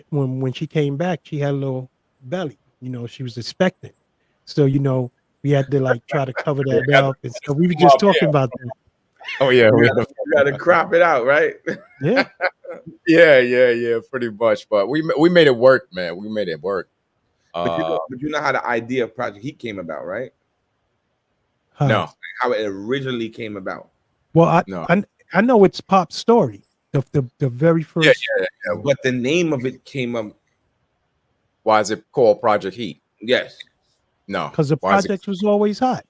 When she came back, she had a little belly. You know, she was expecting. So you know, we had to like try to cover that up. And so we were just talking about that. Oh yeah, we gotta crop it out, right? Yeah. Yeah, pretty much. But we made it work, man. We made it work. But you know how the idea of Project Heat came about, right? No, how it originally came about. Well, I know it's Pop's story. The very first. Yeah. But the name of it came up. Why is it called Project Heat? Yes. No. Because the project was always hot.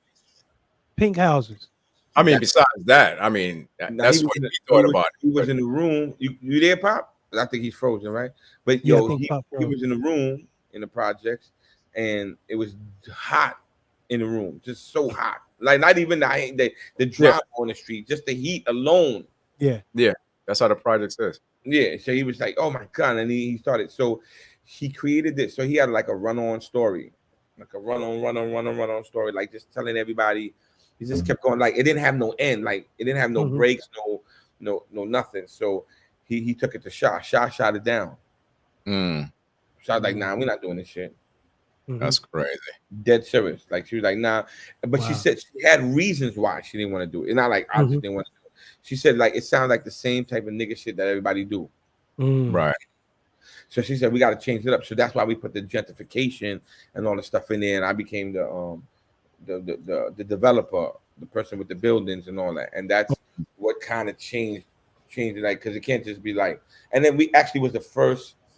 Pink houses. I mean, besides that, I mean, that's what he thought about it. He was in the room. You there, Pop? I think he's frozen, right? But he was in the room in the projects, and it was hot in the room, just so hot. Like not even the drama on the street, just the heat alone. Yeah. That's how the project is. Yeah. So he was like, "Oh my god!" And he started. So he created this. So he had like a run-on story, like a run-on story, like just telling everybody. He just kept going. Like it didn't have no end. Like it didn't have no breaks, no nothing. So he took it to Shot it down. So I was like, "Nah, we're not doing this shit." That's crazy. Dead serious. Like she was like, "Nah," but she said she had reasons why she didn't want to do it. It's not like I just didn't want to do it. She said like it sounds like the same type of nigga shit that everybody do. Right. So she said we got to change it up. So that's why we put the gentrification and all the stuff in there. And I became the developer, the person with the buildings and all that. And that's what kind of changed it, like because it can't just be like. And then we actually was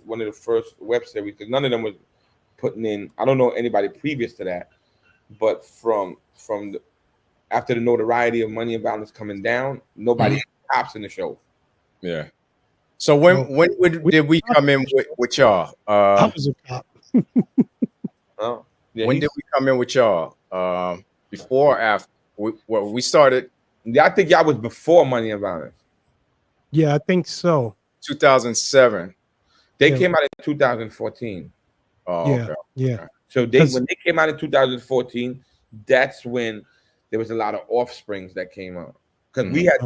one of the first web series because none of them was putting in. I don't know anybody previous to that, but from after the notoriety of Money and Violence coming down, nobody had cops in the show. Yeah. So when did we come in with y'all? I was a cop. When did we come in with y'all? Before or after? We started. Yeah, I think y'all was before Money and Violence. Yeah, I think so. 2007. They came out in 2014. Oh, okay. Yeah. So when they came out in 2014, that's when there was a lot of offsprings that came out because we had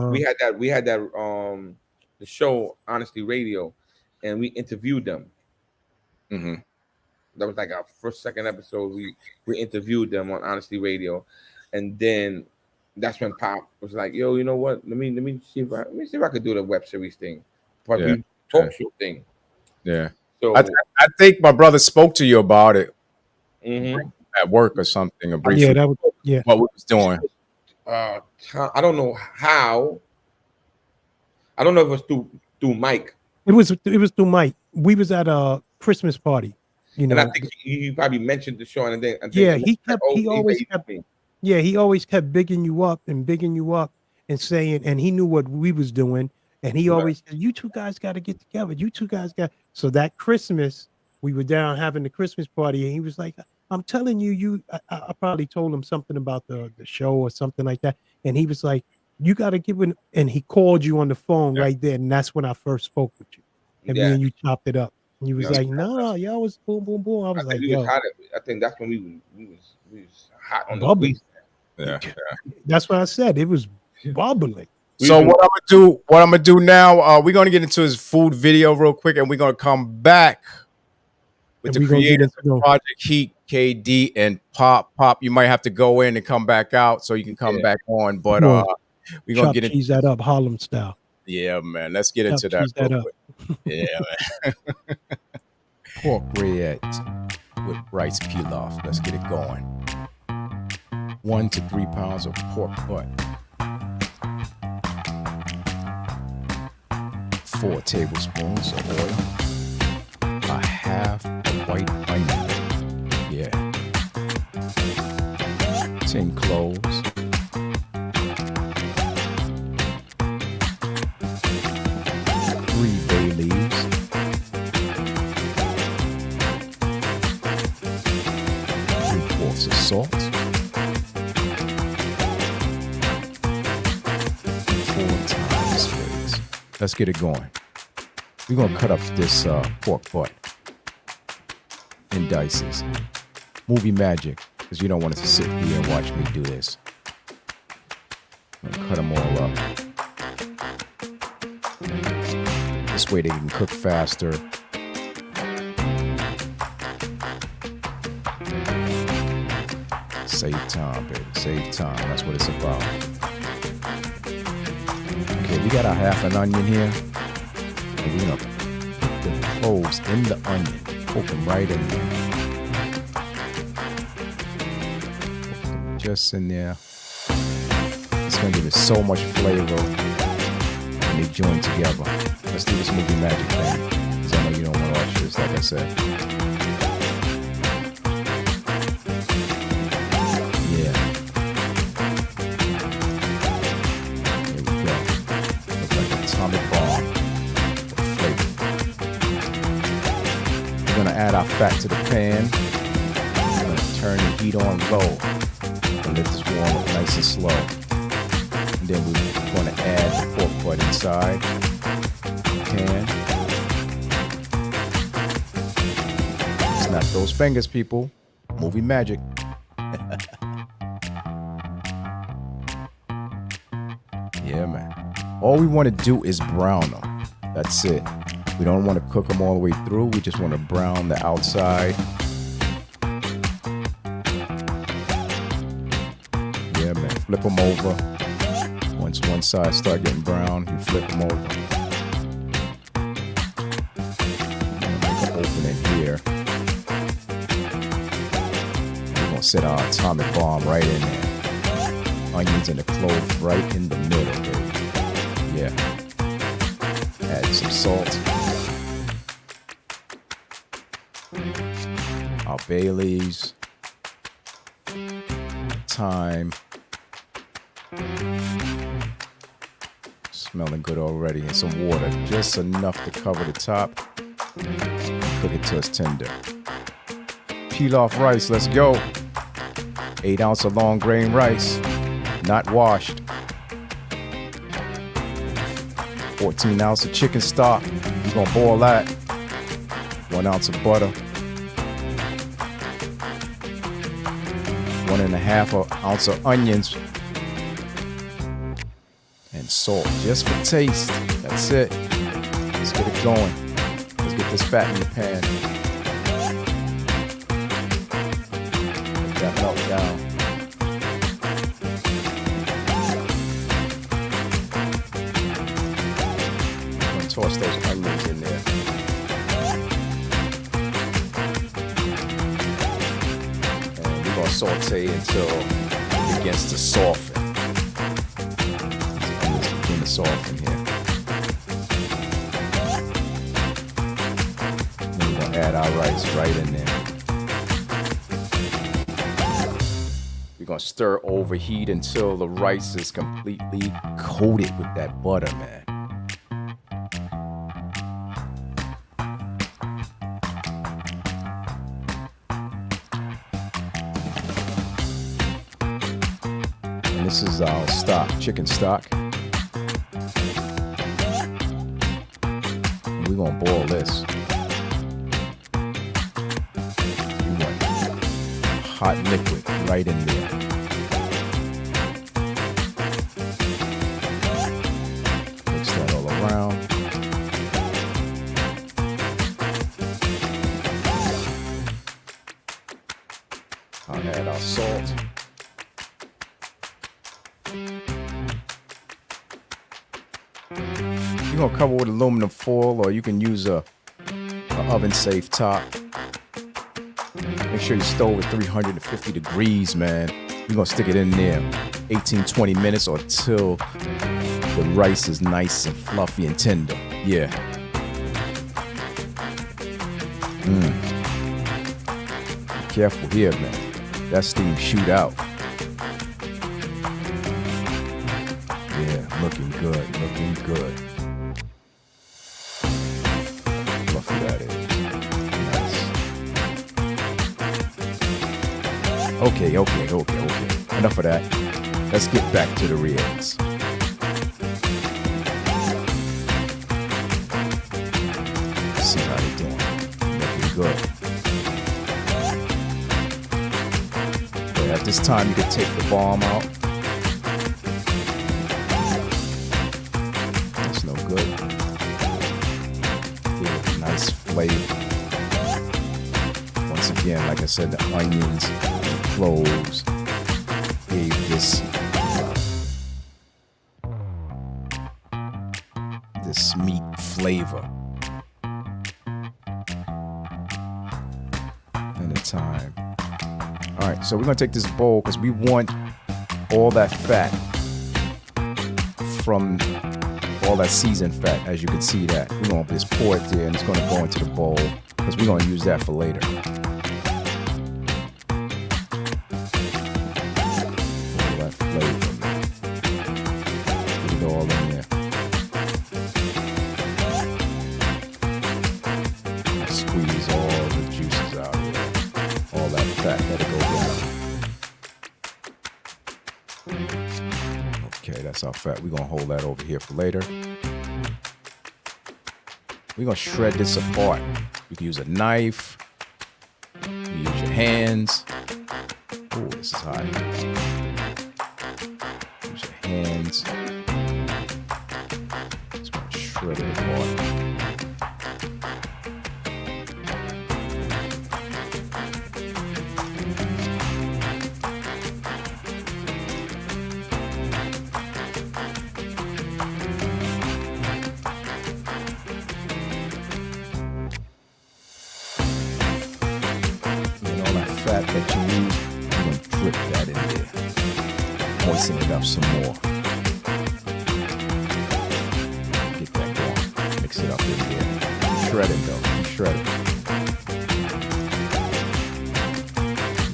that the show Honesty Radio, and we interviewed them. Mm-hmm. That was like our second episode. We interviewed them on Honesty Radio, and then that's when Pop was like, "Yo, you know what? Let me see if I could do the web series thing, talk show thing." Yeah. So I think my brother spoke to you about it at work or something. A brief. Yeah, that was what we was doing. I don't know how. I don't know if it was through Mike. It was through Mike. We was at a Christmas party, you know. And I think he probably mentioned the show, and then he always kept bigging you up and saying, and he knew what we was doing, and he always said, "You two guys got to get together. You two guys got." So that Christmas, we were down having the Christmas party, and he was like, "I'm telling you, I probably told him something about the show or something like that," and he was like, "You got to give it," and he called you on the phone right there, and that's when I first spoke with you, and me and you chopped it up. And you was like, "No, y'all was boom, boom, boom." I was like, "Yo," I think that's when we was hot on the bubbling. Yeah. That's what I said. It was bubbling. So what I'm gonna do now, we're gonna get into his food video real quick, and we're gonna come back with the creators of Project Heat, KD and Pop. Pop, you might have to go in and come back out so you can come back on. But we're gonna get into that up Harlem style. Yeah, man. Let's get into that. Real quick. Yeah, man. Pork ribs with rice pilaf. Let's get it going. 1 to 3 pounds of pork butt. 4 tablespoons of oil. A half a white onion. Yeah. 10 cloves. 3 bay leaves. 3/4 of salt. 4 thyme sprigs. Let's get it going. We're going to cut up this pork butt in dices. Movie magic, because you don't want us to sit here and watch me do this. I'm going to cut them all up. This way they can cook faster. Save time, baby. Save time. That's what it's about. Okay, we got our half an onion here. And we're going to put the cloves in the onion. Poke them right in there. Just in there. It's going to give it so much flavor when they join together. Let's do this movie magic thing. Because I know you don't want to watch this, like I said. Yeah. There we go. Looks like an atomic bomb. We're going to add our fat to the pan. We're going to turn the heat on low. And let this warm up nice and slow. And then we're going to add the pork butt inside. Pan. Snap those fingers, people. Movie magic. Yeah, man. All we want to do is brown them. That's it. We don't want to cook them all the way through. We just want to brown the outside. Yeah, man. Flip them over. Once one side start getting brown, you flip them over. Make an opening here. We're gonna set our atomic bomb right in there. Onions and the clove right in the middle, baby. Yeah. Add some salt. Our bay leaves. Thyme. Smelling good already. And some water, just enough to cover the top. Cook it till it's tender. Peel off rice, let's go. 8 ounce of long grain rice, not washed. 14 ounce of chicken stock. We're gonna boil that. 1 ounce of butter. 1.5 ounce of onions and salt just for taste. That's it. Let's get it going. Let's get this fat in the pan. Let that melt down. I'm gonna toss those onions in there. And we're gonna saute until it begins to soften. Begin to soften here. Then we're gonna add our rice right in there. We're gonna stir overheat until the rice is completely coated with that butter, man. And this is our stock, chicken stock. And we're gonna boil this. We want hot liquid right in there. Mix that all around. I'll add our salt. You're gonna cover with aluminum foil, or you can use a oven safe top. Make sure your stove is 350 degrees, man. You're gonna stick it in there 18-20 minutes or till the rice is nice and fluffy and tender. Yeah. Be careful here, man. That steam shoot out. Yeah, looking good, looking good. Fluffy that is. Nice. Okay. Enough of that. Let's get back to the ribs. See how they doing. Looking good. Okay, at this time, you can take the balm out. That's no good. Give it a nice flavor. Once again, like I said, the onions and cloves gave this meat flavor. And the time. All right, so we're gonna take this bowl because we want all that fat from all that seasoned fat, as you can see that. We're gonna just pour it there and it's gonna go into the bowl because we're gonna use that for later. All that flavor, man. Put it all in there. Squeeze all the juices out of there. All that fat, let it go down. Okay, that's our fat. We're gonna hold that over here for later. We're gonna shred this apart. You can use a knife. You can use your hands. Oh, this is hot. Use your hands. Just gonna shred it apart. That you use, you're gonna drip that in there. Moisten it up some more. Get that going. Mix it up in there. Shred it though. You shred it.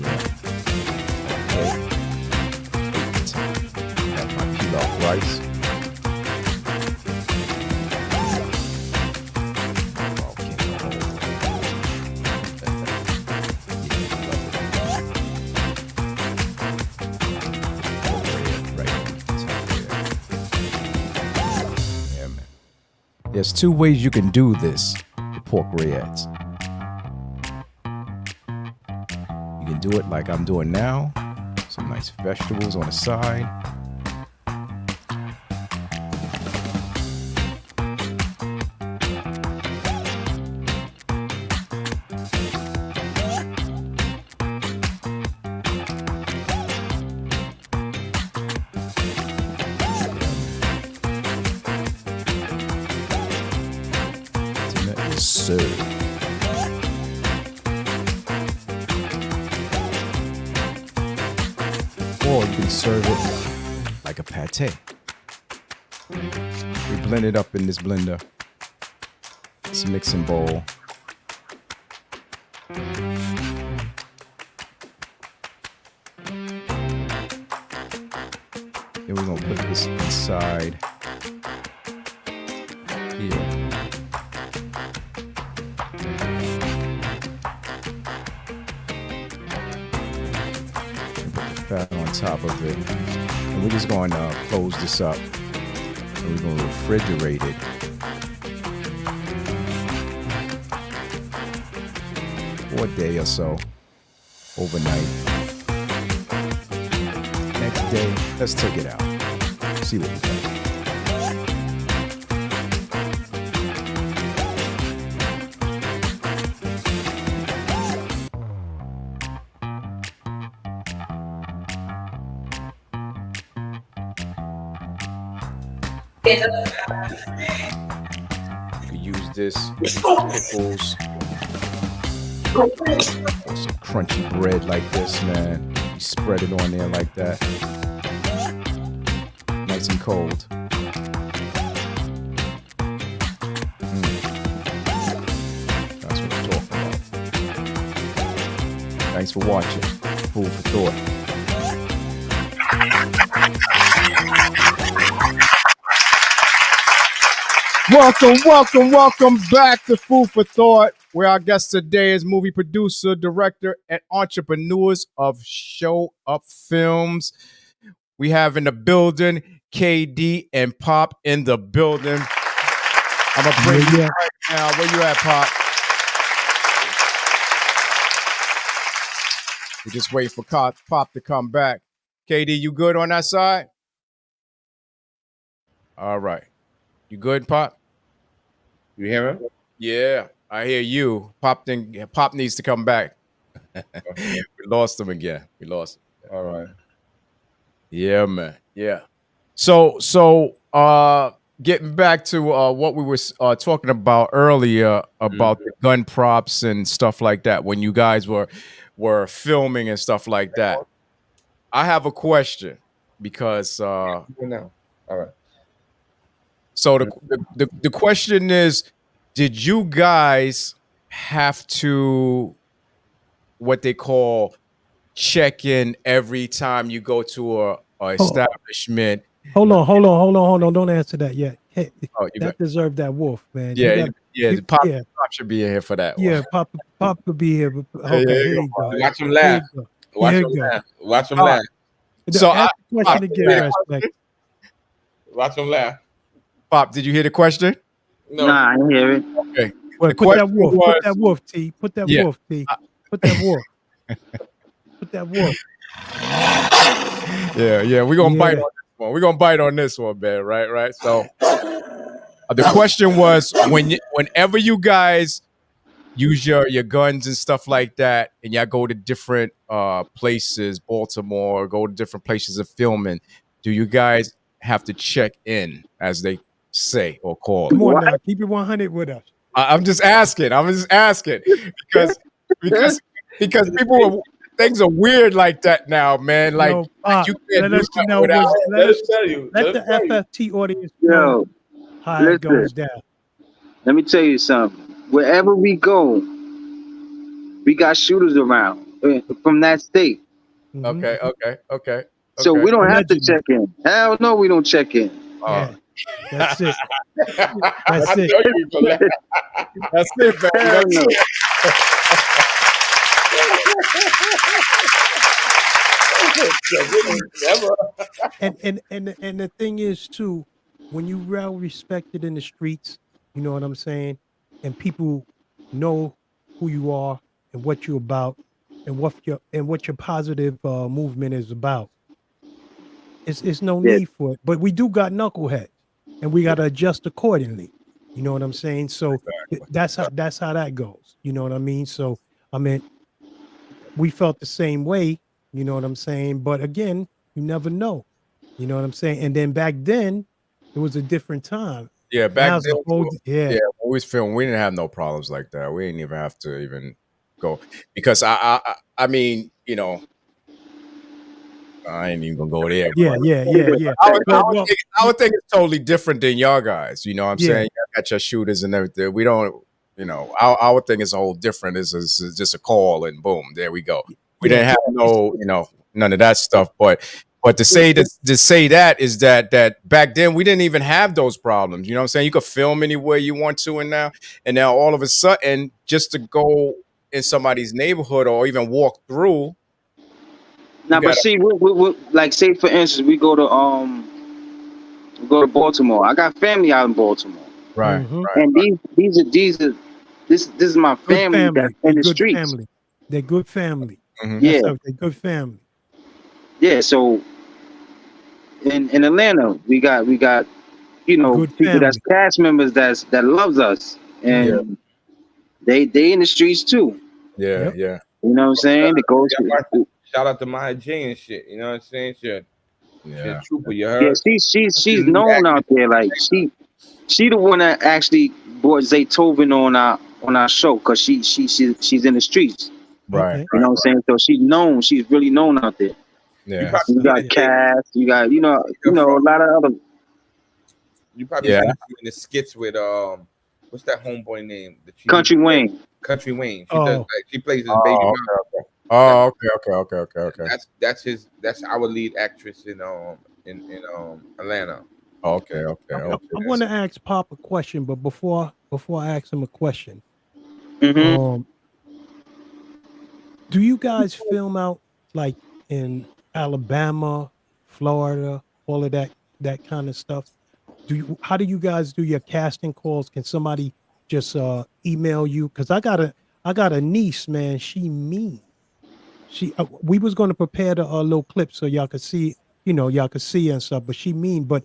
Yeah. Okay. Got my pilaf rice. There's two ways you can do this, the pork ribs. You can do it like I'm doing now. Some nice vegetables on the side. sir. Or you can serve it like a pate. We blend it up in this blender. This mixing bowl. Then we're gonna put this inside here. And put the fat on top of it. And we're just going to close this up. And we're going to refrigerate it. For a day or so. Overnight. Next day, let's take it out. See what we got. You can use this pickles or some crunchy bread like this, man. You spread it on there like that. Nice and cold. That's what I'm talking about. Thanks for watching. Food for thought. Welcome back to Food for Thought, where our guest today is movie producer, director, and entrepreneurs of Show Up Films. We have in the building KD and Pop in the building. I'm gonna bring you right now. Where you at, Pop? We just wait for Pop to come back. KD, you good on that side? All right. You good, Pop? You hear him? Yeah, I hear you. Pop needs to come back. We lost him again. All right. Yeah, man. Yeah. So getting back to what we were talking about earlier about the gun props and stuff like that when you guys were filming and stuff like that. I have a question because All right. So the question is, did you guys have to what they call check in every time you go to a establishment? Hold on. Don't answer that yet. Hey, you that deserved that wolf, man. Yeah, Pop should be in here for that. Yeah, one. Pop could be here. But, okay, here you go. Watch him laugh. Watch him laugh. So ask the question again, respect. Watch him laugh. Pop, did you hear the question? No. Nah, I didn't hear it. Okay. Wait, put that wolf. Put that wolf, T. Put that wolf, T. Put that wolf. Put that wolf. Yeah. We're gonna bite on this one. We're gonna bite on this one, man. Right. So the question was whenever you guys use your guns and stuff like that, and y'all go to different places, Baltimore, go to different places of filming, do you guys have to check in, as they say or call? Come on now, keep it 100 with us. I'm just asking because people things are weird like that now, man. Like you can't let us know. Let the FFT audience know how it goes down. Let me tell you something. Wherever we go, we got shooters around from that state. Okay. So we don't have to check in. Hell no, we don't check in. Yeah. That's it. That's it, baby. That's it. And the thing is too, when you well respected in the streets, you know what I'm saying, and people know who you are and what you're about and what your positive movement is about. It's no need for it. But we do got knuckleheads, and we got to adjust accordingly. You know what I'm saying? So that's how that goes. You know what I mean? So I mean, we felt the same way. You know what I'm saying? But again, you never know. You know what I'm saying? And then back then, it was a different time. Yeah, back Now it's then, a whole yeah, when we was filming, we didn't have no problems like that. We didn't even have to even go because I mean, you know, I ain't even gonna go there. Yeah. Well, I would think it's totally different than y'all guys. You know what I'm yeah. saying? You got your shooters and everything. We don't, you know, I would think it's a whole different. It's just a call and boom, there we go. We Yeah. didn't have no, you know, none of that stuff. But to say that is that back then we didn't even have those problems. You know what I'm saying? You could film anywhere you want to, and now all of a sudden, just to go in somebody's neighborhood or even walk through, Now, you but got see, we like say for instance, we go to Baltimore. I got family out in Baltimore, right, Mhm. and these are this is my Good family that's family. They're in the good streets. family. They're good family. Mhm. Yeah, That's how they're good family. yeah. So in Atlanta, we got Good people that's family. cast members that loves us, Yeah, and they in the streets too. yeah, Yep. yeah, You know what I'm saying? It goes. Shout out to Maya J and shit. You know what I'm saying? She a yeah. trooper. You Yeah, heard? she's known out there. Like she the one that actually brought Zaytoven on our show because she's in the streets. Right, Okay. You know what I'm saying? So she's known. She's really known out there. You yeah, That's probably You tough. got seen it. Cass. You got From a lot of other. you probably yeah. seen it in the skits with what's that homeboy name that she used Country to play? Wayne. Country Wayne. She does Oh, like she plays his baby Oh, mom. okay, okay. Oh, okay. That's our lead actress in Atlanta. I want to ask Pop a question, but before I ask him a question, Mm-hmm. um, do you guys film out like in Alabama, Florida, all of that kind of stuff? How do you guys do your casting calls? Can somebody just email you? Because I got a niece, man. She mean. We was going to prepare the little clip so y'all could see, y'all could see and stuff. But she mean. But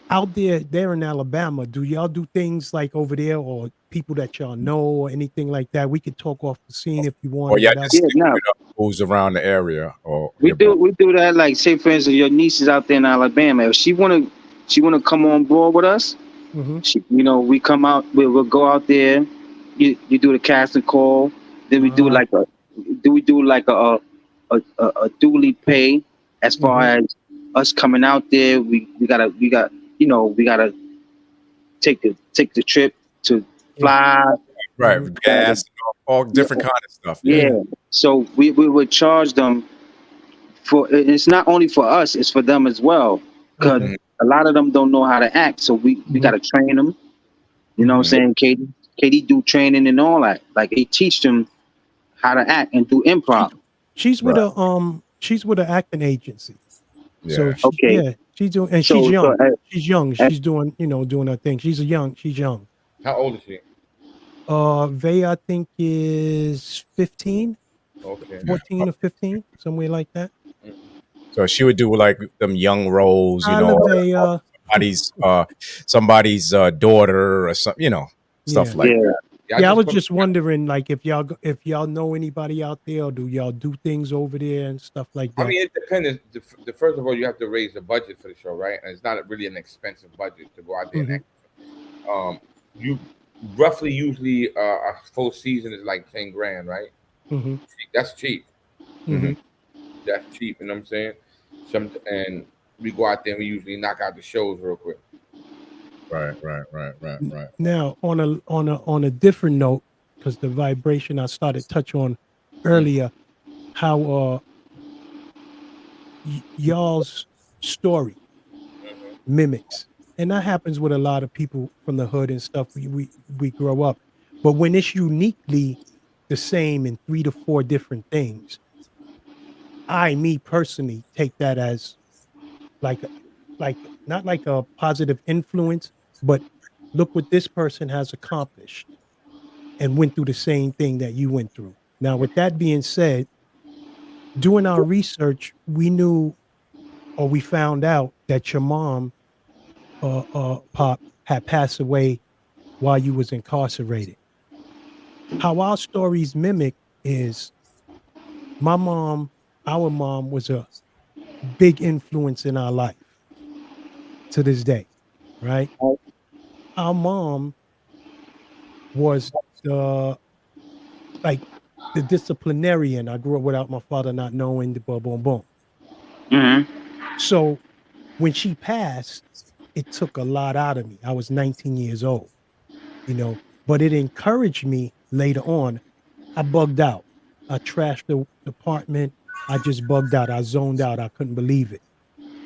out there in Alabama, do y'all do things like over there, or people that y'all know, or anything like that? We could talk off the scene if you want Or or y'all whatever. just Yeah, stick no. with who's around the area or We your boy. do that. Like say for instance, your niece is out there in Alabama. If she wanna come on board with us, Mm-hmm. we come out. We'll go out there. You do the casting call. Then we do like a duly pay as far Mm-hmm. as us coming out there. We gotta take the trip to Yeah. fly. Right, Mm-hmm. gas, all different kind of stuff. Yeah. Yeah. So we would charge them for. It's not only for us; it's for them as well. Because Okay. a lot of them don't know how to act, so we Mm-hmm. gotta train them. You know what Mm-hmm. I'm saying? Katie do training and all that. Like they teach them how to act and do improv. She's with Right. she's with an acting agency. So Yeah. Okay. she's doing, and she's So young. She's young. uh, She's doing, doing her thing. She's young. How old is she? Vay, I think is 15, Okay. 14 or 15, somewhere like that. So she would do like them young roles, I love Vaya. somebody's daughter or something, stuff Yeah. like yeah. that. Yeah, I was put- just wondering, like, if y'all know anybody out there, or do y'all do things over there and stuff like I that? mean, it depends. The first of all, you have to raise the budget for the show, right? And it's not really an expensive budget to go out there and act. You roughly usually a full season is like 10 grand, right? Mm-hmm. That's cheap. Mm-hmm. That's cheap. You know what I'm saying? And we go out there and we usually knock out the shows real quick. Right. Now, on a different note, because the vibration I started touch on earlier, how y'all's story mimics, and that happens with a lot of people from the hood and stuff. We grow up, but when it's uniquely the same in 3 to 4 different things, me personally take that as like not like a positive influence, but look what this person has accomplished and went through the same thing that you went through. Now, with that being said, doing our research, we knew, or we found out, that your mom, Pop, had passed away while you was incarcerated. How our stories mimic is our mom was a big influence in our life to this day, right? our mom was like the disciplinarian. I grew up without my father not knowing the boom, boom, boom. Mm-hmm. So when she passed, it took a lot out of me. I was 19 years old, but it encouraged me later on. I bugged out. I trashed the apartment. I just bugged out. I zoned out. I couldn't believe it.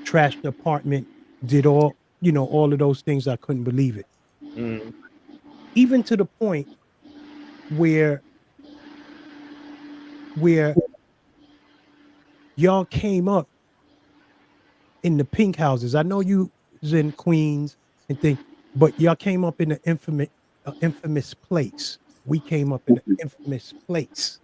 Trashed the apartment, did all of those things. I couldn't believe it. Mm. Even to the point where y'all came up in the pink houses. I know you was in Queens and thing, but y'all came up in an infamous place. We came up in an infamous place.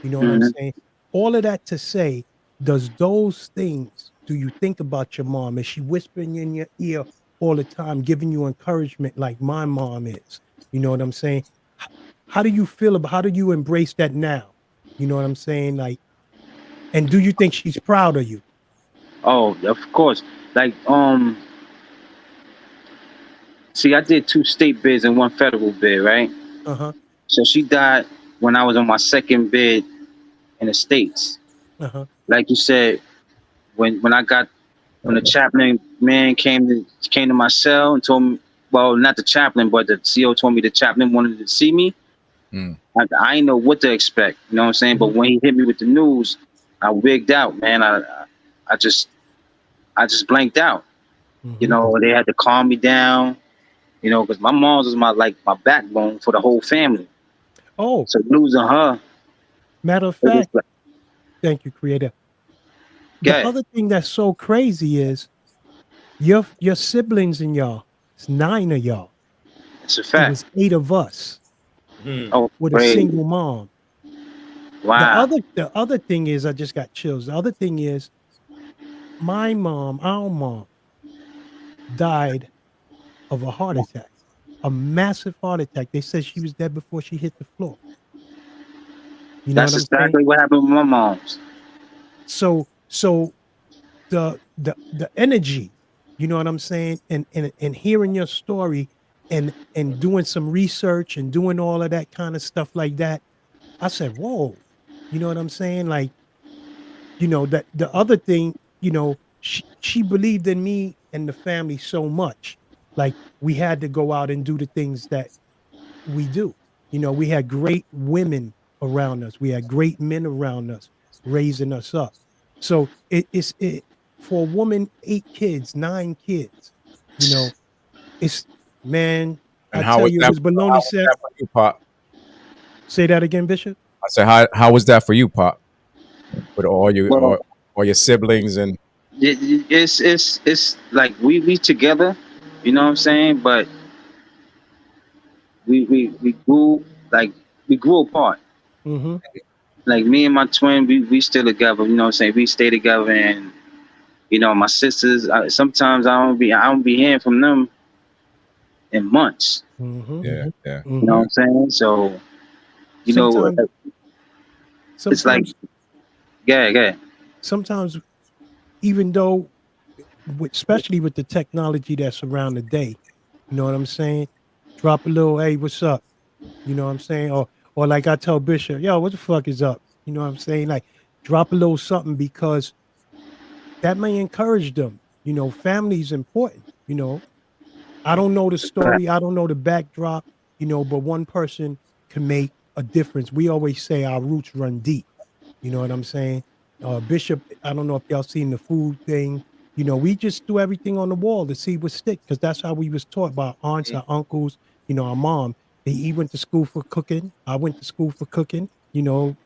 You know what I'm Mm-hmm. saying? All of that to say, does those things, do you think about your mom? Is she whispering in your ear all the time, giving you encouragement like my mom is? You know what I'm saying? How do you feel about, how do you embrace that now? You know what I'm saying? Like, and do you think she's proud of you? Oh, of course. Like, see, I did 2 state bids and 1 federal bid, right? Uh-huh. So she died when I was on my second bid in the States. Uh-huh. Like you said, when the chaplain man came to my cell and told me, well, not the chaplain, but the CO told me the chaplain wanted to see me. Mm. I didn't know what to expect. You know what I'm saying? But when he hit me with the news, I wigged out, man. I just blanked out. You know, they had to calm me down. You know, because my mom was my backbone for the whole family. Oh, So losing her, matter of it was fact, like, thank you, Creator. The yeah, other thing that's so crazy is your siblings and y'all, it's 9 of y'all. it's a It fact. was 8 of us Oh, with a great. single mom. Wow. The other thing is, I just got chills. The other thing is, my mom, our mom, died of a heart attack, a massive heart attack. They said she was dead before she hit the floor. You know what That's I'm saying? exactly what happened with my mom's. So the energy, you know what I'm saying, and hearing your story and doing some research and doing all of that kind of stuff like that, I said, whoa, you know what I'm saying? Like, that the other thing, she believed in me and the family so much. Like, we had to go out and do the things that we do. We had great women around us. We had great men around us raising us up. So it's for a woman, 8 kids, 9 kids, you know, it's, man, And I tell you, it was how baloney was set. that for you, Pop? Say that again, Bishop. I said, how was that for you, Pop? With Well, all your siblings and it's like we together, you know what I'm saying? But we grew like we grew apart. Mm-hmm. Like me and my twin, we still together. You know what I'm saying? We stay together, and my sisters. Sometimes I don't be hearing from them in months. Mm-hmm. Yeah. You know Mm-hmm. what I'm saying? So you know, Sometimes, it's like sometimes, yeah. sometimes, even though, especially with the technology that's around today, you know what I'm saying? Drop a little, hey, what's up? You know what I'm saying? Or like I tell Bishop, yo, what the fuck is up? You know what I'm saying? Like, drop a little something, because that may encourage them. Family's important. I don't know the story, I don't know the backdrop, but one person can make a difference. We always say our roots run deep. You know what I'm saying? Bishop, I don't know if y'all seen the food thing. We just do everything on the wall to see what stick, because that's how we was taught by our aunts, our uncles, our mom. He went to school for cooking. I went to school for cooking,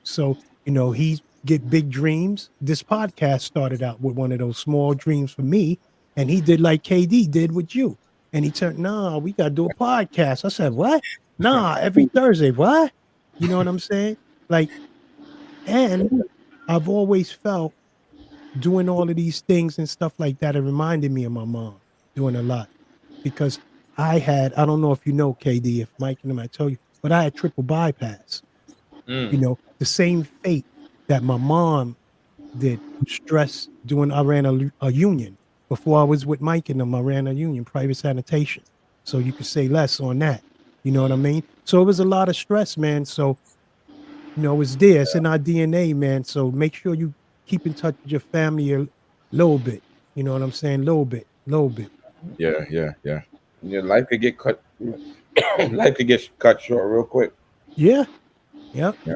so he get big dreams. This podcast started out with one of those small dreams for me, and he did like KD did with you. And he turned, nah, we gotta do a podcast. I said, what? Nah, every Thursday. What? You know what I'm saying? Like, and I've always felt doing all of these things and stuff like that, it reminded me of my mom doing a lot, because I don't know if you know, KD, if Mike and I told you, but I had triple bypass, the same fate that my mom did, stress doing, I ran a union before I was with Mike and them. I ran a union, private sanitation. so you could say less on that. You know what I mean? So it was a lot of stress, man. So it's there. It's in our DNA, man. So make sure you keep in touch with your family a little bit. You know what I'm saying? Little bit, little bit. Yeah, yeah, yeah. Your life could get cut. Life could get cut short real quick. Yeah. Yep. Yeah.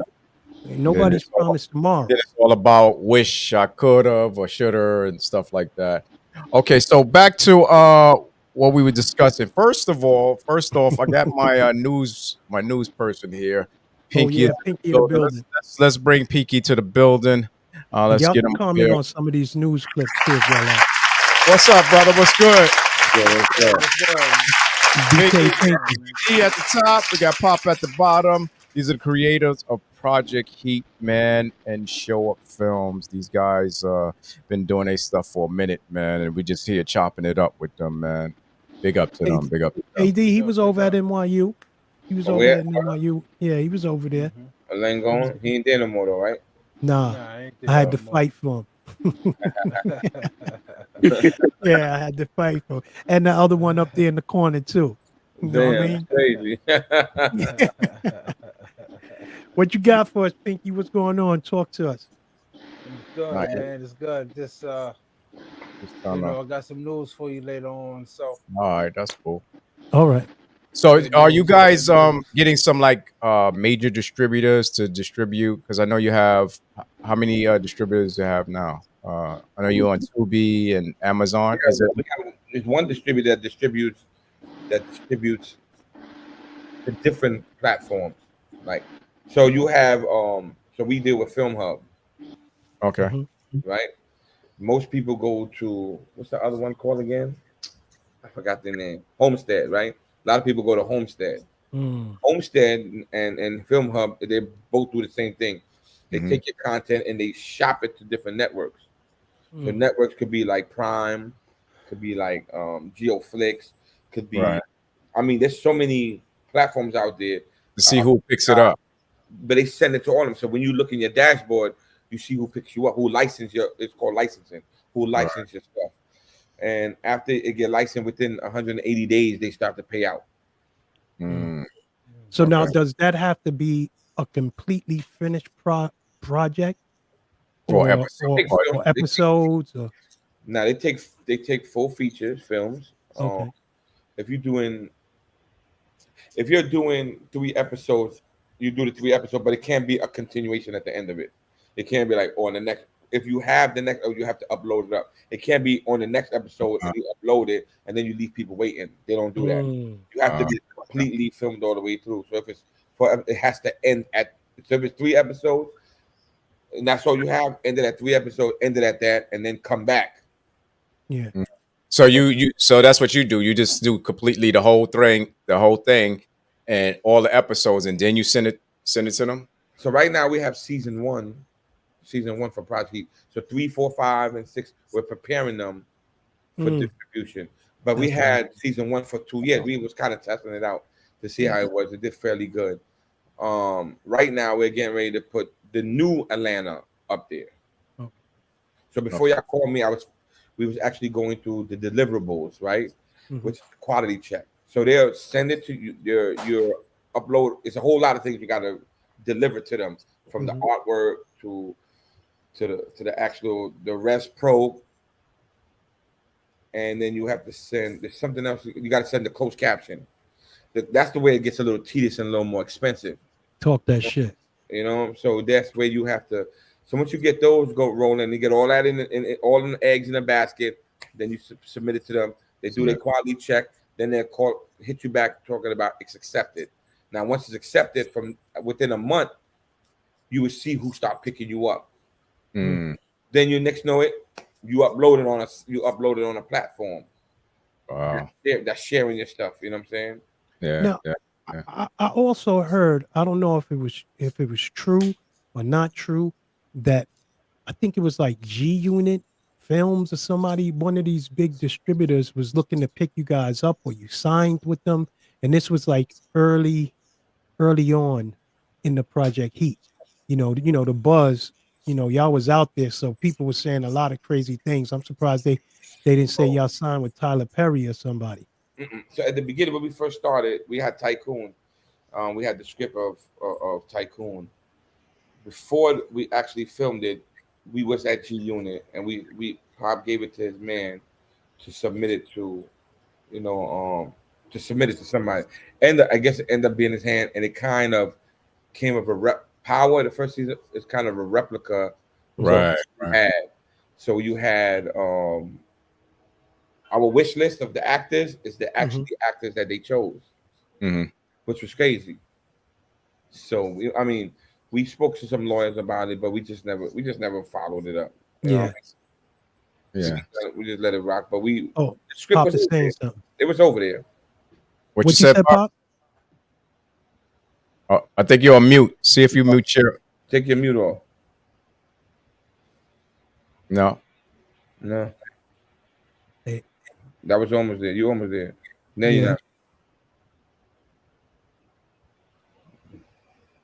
Ain't Then nobody's it's all, promised tomorrow. then it's all about wish I could have or should have and stuff like that. Okay, so back to what we were discussing. First off, I got my news person here. Oh Pinky yeah, is in Pinky the in the building. building. Let's bring Pinky to the building. And Let's y'all get can him comment here. on some of these news clips too if y'all like. What's up, brother? What's good? BK Pinky. Pinky at the top. We got Pop at the bottom. These are the creators of Project Heat, man, and Show Up Films. These guys been doing their stuff for a minute, man, and we just here chopping it up with them, man. Big up to them. Big up to them. AD, he was over at NYU. He was over where? at NYU. Yeah, he was over there. Elaine gone. He ain't there no more though, right? Nah, I had to fight for him. Yeah, I had to fight for him. And the other one up there in the corner too. You know what I mean? Crazy. What you got for us, Pinky? What's going on? Talk to us. Good, Right. man. It's good. Just I got some news for you later on. So All right, that's cool. All right. So are you guys getting some like major distributors to distribute? Because I know you have how many distributors you have now? I know you're on Tubi and Amazon. Is it? There's one distributor that distributes to different platforms. Like, so you have so we deal with Film Hub, Okay. right? Most people go to, what's the other one called again? I forgot the name. Homestead, right? A lot of people go to Homestead. Homestead and Film Hub, they both do the same thing. They take your content and they shop it to different networks. So networks could be like Prime, could be like GeoFlix, could be. Right. I mean, there's so many platforms out there To see who picks it up. but they send it to all of them. So when you look in your dashboard, you see who picks you up, who license your. It's called licensing. Who license your stuff, and after it get licensed within 180 days, they start to pay out. So now, does that have to be a completely finished project, For or episodes? Or? Now they take full features films. Okay. If you're doing 3 episodes, you do the 3 episodes, but it can't be a continuation at the end of it. It can't be like on the next. If you have the next, you have to upload it up. It can't be on the next episode and you upload it and then you leave people waiting. They don't do that. You have to be completely filmed all the way through. So if it's it has to end at. So if it's 3 episodes, and that's all you have, ended at 3 episodes, ended at that, and then come back. Yeah. So so that's what you do. You just do completely the whole thing, and all the episodes, and then you send it to them. So right now we have season one for Project Heat. So 3, 4, 5, and 6, we're preparing them for distribution. But we had season 1 for 2 years. We was kind of testing it out to see how it was. It did fairly good. Right now we're getting ready to put the new Atlanta up there. Okay. So before y'all called me, we was actually going through the deliverables, right? Which is the quality check. So they'll send it to you, your upload. It's a whole lot of things you gotta deliver to them, from the artwork to the actual Res Pro. And then you have to send, there's something else, you gotta send the closed caption. That's the way it gets a little tedious and a little more expensive. Talk that shit. You know, so that's where you have to. So once you get those go rolling, you get all that in all in the eggs in a basket. Then you submit it to them. They do their quality check. Then they'll hit you back talking about it's accepted. Now, once it's accepted, from within a month, you will see who start picking you up. Then you next know it, you upload it on a platform. Wow. That's sharing your stuff. You know what I'm saying? Yeah. Now, yeah. I also heard, I don't know if it was true or not true, that I think it was like G Unit Films or somebody, one of these big distributors was looking to pick you guys up, or you signed with them, and this was like early on in the Project Heat. You know the buzz. Y'all was out there, so people were saying a lot of crazy things. I'm surprised they didn't say y'all signed with Tyler Perry or somebody. So at the beginning when we first started, we had Tycoon. We had the script of Tycoon. Before we actually filmed it, we was at G Unit, and we Pop gave it to his man to submit it to, to submit it to somebody, and I guess it ended up being his hand, and it kind of came of a Power. The first season is kind of a replica, Right. had. So you had our wish list of the actors is the actually actors that they chose, which was crazy. So we spoke to some lawyers about it, but we just never followed it up. Yeah. Yeah. We just let it rock. But the script Pop was is over there. saying something. It was over there. What you said, Pop? I think you're on mute. See if you mute your. Take your mute off. No. Hey. That was almost there. You almost there. Now you're not.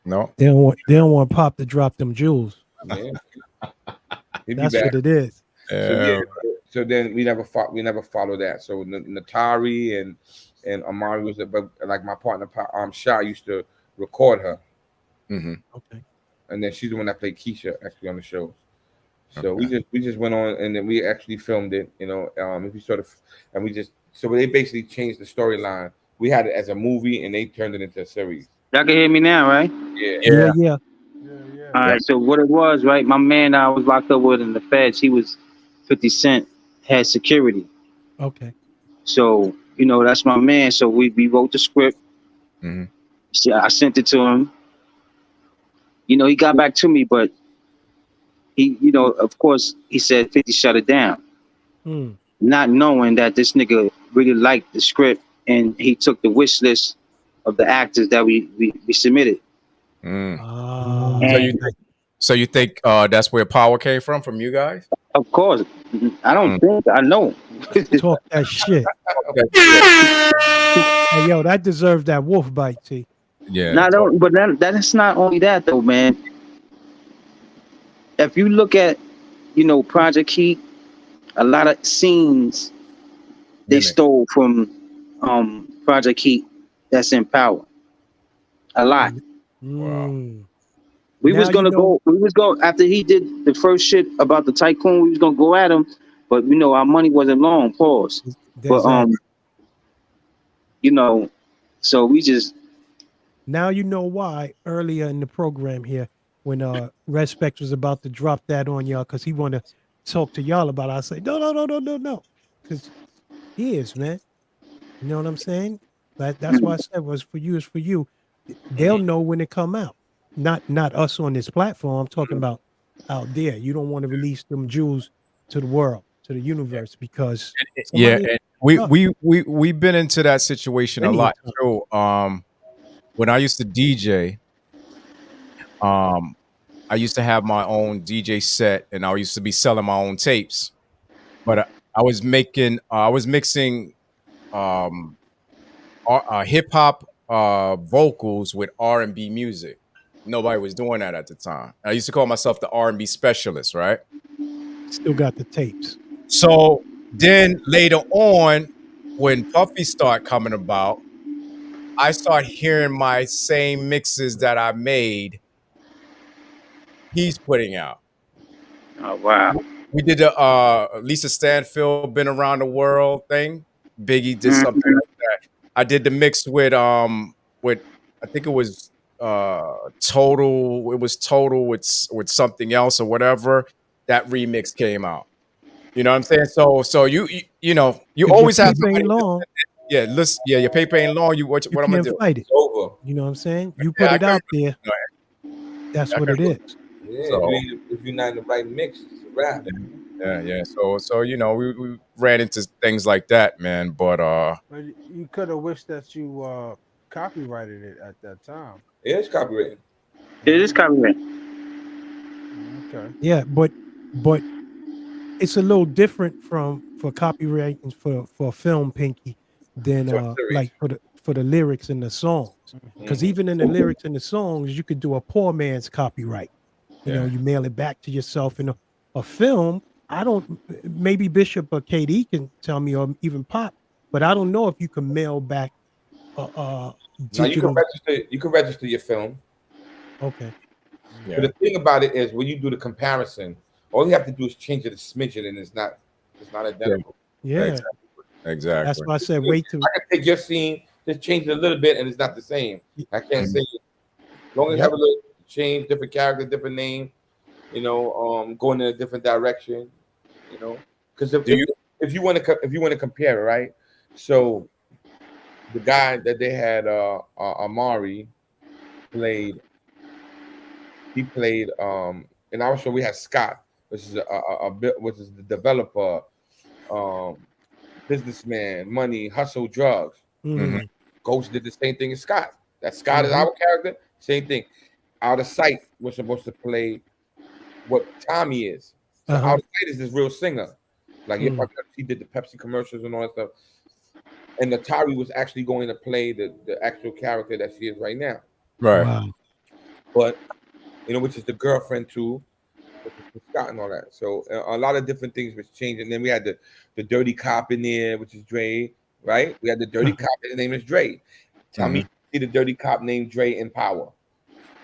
No. They don't want Pop to drop them jewels. Yeah. That's what it is. So then we never followed that. So Natari and Amari was but like my partner Shah used to record her. Okay. And then she's the one that played Keisha actually on the show. So we just went on and then we actually filmed it, if you sort of, and so they basically changed the storyline. We had it as a movie and they turned it into a series. Y'all can hear me now, right? Yeah. All right. So what it was, right? My man I was locked up with in the feds. He was 50 Cent, had security. Okay. So that's my man. So we wrote the script. I sent it to him. He got back to me, but he, of course, he said 50 shut it down, not knowing that this nigga really liked the script and he took the wish list of the actors that we submitted. So you think that's where Power came from you guys? Of course, I don't think I know. Talk that shit. Hey, yo, that deserves that wolf bite, T. Yeah. But that's not only that though, man. If you look at, Project Heat, a lot of scenes they stole from Project Heat that's in Power. A lot. Wow. We was gonna go after he did the first shit about the Tycoon, we was gonna go at him, but our money wasn't long, pause. But so we just now you know why earlier in the program here when Respect was about to drop that on y'all because he want to talk to y'all about it, I say no, because he is, man. You know what I'm saying? That's why I said was for you is for you. They'll know when it come out. Not us on this platform. I'm talking about out there. You don't want to release them jewels to the world, to the universe, because and we've been into that situation a lot too. When I used to DJ, I used to have my own DJ set, and I used to be selling my own tapes. But I was mixing hip hop vocals with R&B music. Nobody was doing that at the time. I used to call myself the R&B specialist, right? Still got the tapes. So then later on, when Puffy started coming about, I started hearing my same mixes that I made, he's putting out. Oh, wow. We did the Lisa Stanfield Been Around the World thing. Biggie did something like that. I did the mix with I think it was Total. It was Total with something else or whatever. That remix came out. You know what I'm saying? So you always have somebody. Listen, your paper ain't long. What I'm gonna do? Fight it. It's over. You know what I'm saying? You put it out there. That's what it is. Yeah, if you're not in the right mix, it's a wrap. Yeah. So we ran into things like that, man. But you could have wished that you copyrighted it at that time. Yeah, it's copyrighted. It is copyrighted. Okay. Yeah, but it's a little different for copywriting for film, Pinky, than like for the lyrics in the songs. Because even in the lyrics in the songs, you could do a poor man's copyright. You know, you mail it back to yourself. In a film, maybe Bishop or KD can tell me, or even Pop, but I don't know if you can mail back Now digital. you can register your film. Okay. Yeah. But the thing about it is when you do the comparison, all you have to do is change it a smidgen and it's not identical. Yeah. Exactly. That's why I said wait till. I can take your scene, just change it a little bit, and it's not the same. I can't say it. As long as you have a little change, different character, different name, going in a different direction, because if you want to compare it, right? So the guy that they had, Amari, played in our show we had Scott, which is which is the developer, businessman, money, hustle, drugs. Mm-hmm. Ghost did the same thing as Scott. That Scott is our character, same thing. Out of Sight was supposed to play what Tommy is. So Out of Sight is this real singer. Like he did the Pepsi commercials and all that stuff. And Atari was actually going to play the actual character that she is right now. Right. Wow. But which is the girlfriend too, which is Scott and all that. So a lot of different things was changing. And then we had the dirty cop in there, which is Dre, right? We had the dirty cop, his name is Dre. Tell me, see the dirty cop named Dre in Power.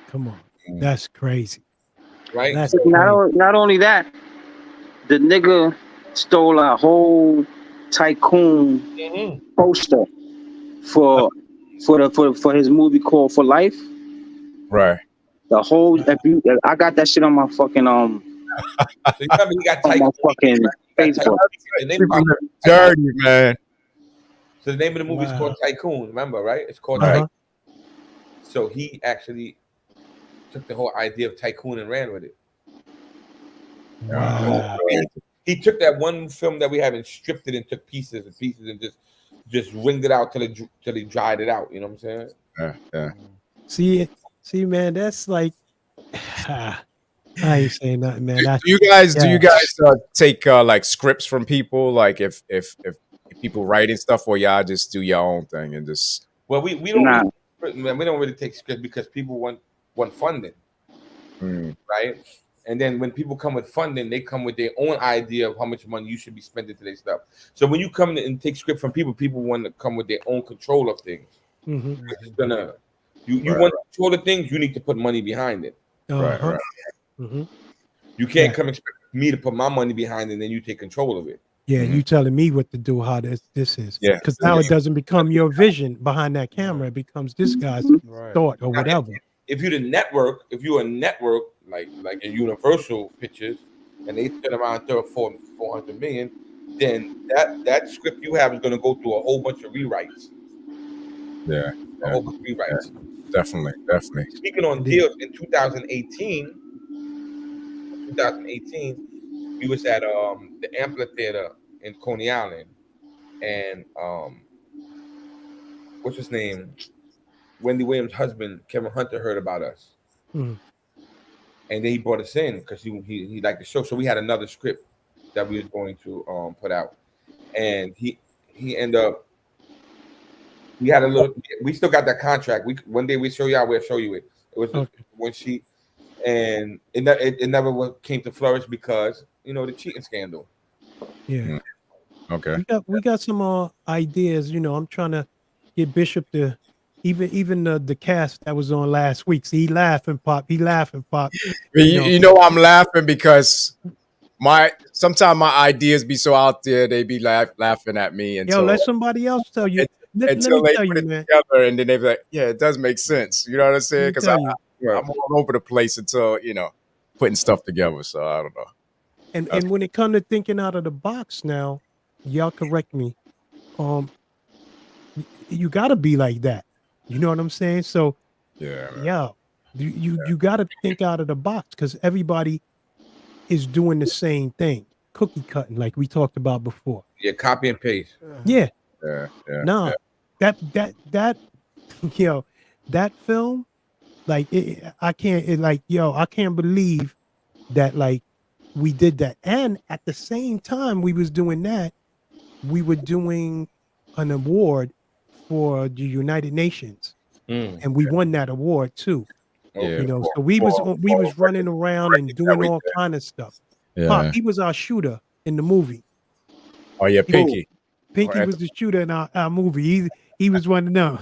Come on, that's crazy, right? That's not only that, the nigga stole our whole tycoon poster for his movie called For Life. Right. The whole I got that shit on my fucking So you remember he got on my fucking Facebook. Dirty, man. So the name of the movie is called Tycoon. Remember, right? It's called Tycoon. So he actually took the whole idea of Tycoon and ran with it. Wow. He took that one film that we had and stripped it and took pieces and just wringed it out till he dried it out. You know what I'm saying? Yeah. See, man, that's like I ain't saying nothing, man. Do you guys take like scripts from people, like if people writing stuff, or y'all just do your own thing and just? Well, we don't we don't really take scripts because people want funding, right? And then when people come with funding, they come with their own idea of how much money you should be spending to their stuff. So when you come and take script from people want to come with their own control of things. It's gonna you want to control the things, you need to put money behind it. Right. You can't come expect me to put my money behind it and then you take control of it. Yeah, you telling me what to do, how this is. Yeah. Because now it doesn't become your vision behind that camera. It becomes this guy's thought or whatever. If you're a network like a Universal Pictures, and they spend around 400 million, then that script you have is going to go through a whole bunch of rewrites. Yeah. A whole bunch of rewrites. Yeah. Definitely. Speaking on deals, in 2018, we was at the Amphitheater in Coney Island, and what's his name? Wendy Williams' husband, Kevin Hunter, heard about us. And then he brought us in because he liked the show. So we had another script that we was going to put out. And he ended up, we still got that contract. One day we'll show you it. It was one sheet. And it never came to flourish because, the cheating scandal. Yeah. Okay. We got some ideas. I'm trying to get Bishop to even the cast that was on last week. See, he laughing, Pop. I'm laughing because sometimes my ideas be so out there, they be laughing at me. Until, let somebody else tell you. Until they put it together, and then they be like, yeah, it does make sense. You know what I'm saying? Because I'm all over the place until, putting stuff together. So I don't know. And when it comes to thinking out of the box now, y'all correct me. You got to be like that. You know what I'm saying? So you got to think out of the box because everybody is doing the same thing, cookie cutting, like we talked about before. Yeah, copy and paste. Yeah. No, that film, like I can't believe that like we did that, and at the same time we was doing that, we were doing an award for the United Nations, and we won that award too. So we was running around and doing all kind of stuff. Pop, he was our shooter in the movie. Oh yeah, Pinky. Pinky was the shooter in our movie. He was one of them.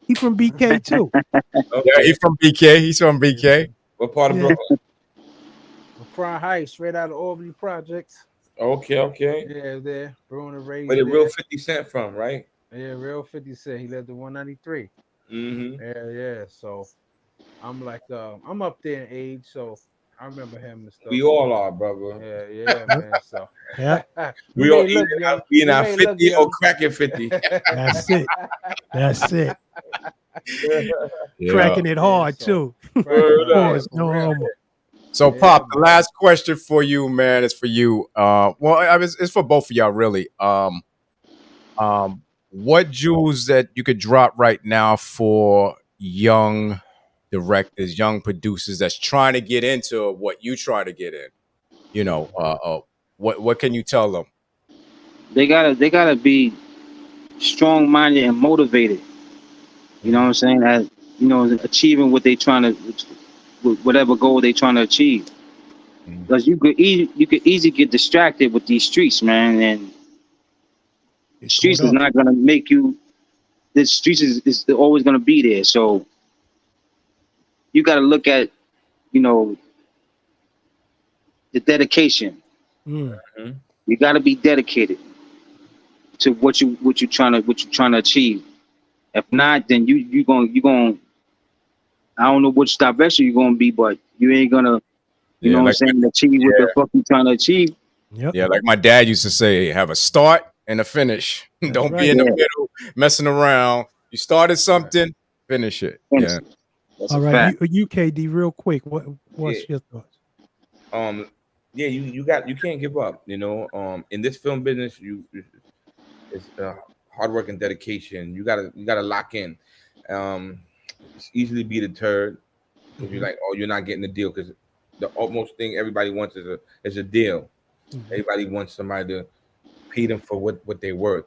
He from BK too. Yeah, he's from BK. He's from BK. What part of Yeah. Brooklyn? Front Heights, straight out of Albany Projects. Okay. Yeah, there. Born and raised Where the there. real 50 Cent from, right? Yeah, real 50 Cent. He lived in 193. Mm-hmm. Yeah. So I'm like, I'm up there in age, so I remember him and stuff. We all are, brother. Yeah, man. So Yeah. We all in our 50 or cracking 50. That's it. Yeah. Cracking it hard too. Pause, no homo. So, Pop, the last question for you, man, is for you. It's for both of y'all, really. What jewels that you could drop right now for young directors, young producers that's trying to get into what you try to get in? You know, what can you tell them? They gotta be strong minded and motivated. You know what I'm saying? As you know, achieving what they trying to, whatever goal they trying to achieve. Because you could easily get distracted with these streets, man, and streets is not gonna make you. The streets is always gonna be there. So you got to look at, you know, the dedication. You got to be dedicated to what you trying to achieve. If not, then you going I don't know which direction you're gonna be, but you ain't gonna you know what I'm saying, achieve what the fuck you trying to achieve. Yeah, like my dad used to say, have a start and a finish. Don't be in the middle messing around. You started something, finish it. Yeah. All right, you KD, real quick. What's your thoughts? Yeah, you can't give up. You know, in this film business, it's hard work and dedication. You gotta lock in. It's easily be deterred because you're like, oh, you're not getting the deal, because the utmost thing everybody wants is a deal. Everybody wants somebody to pay them for what they're worth.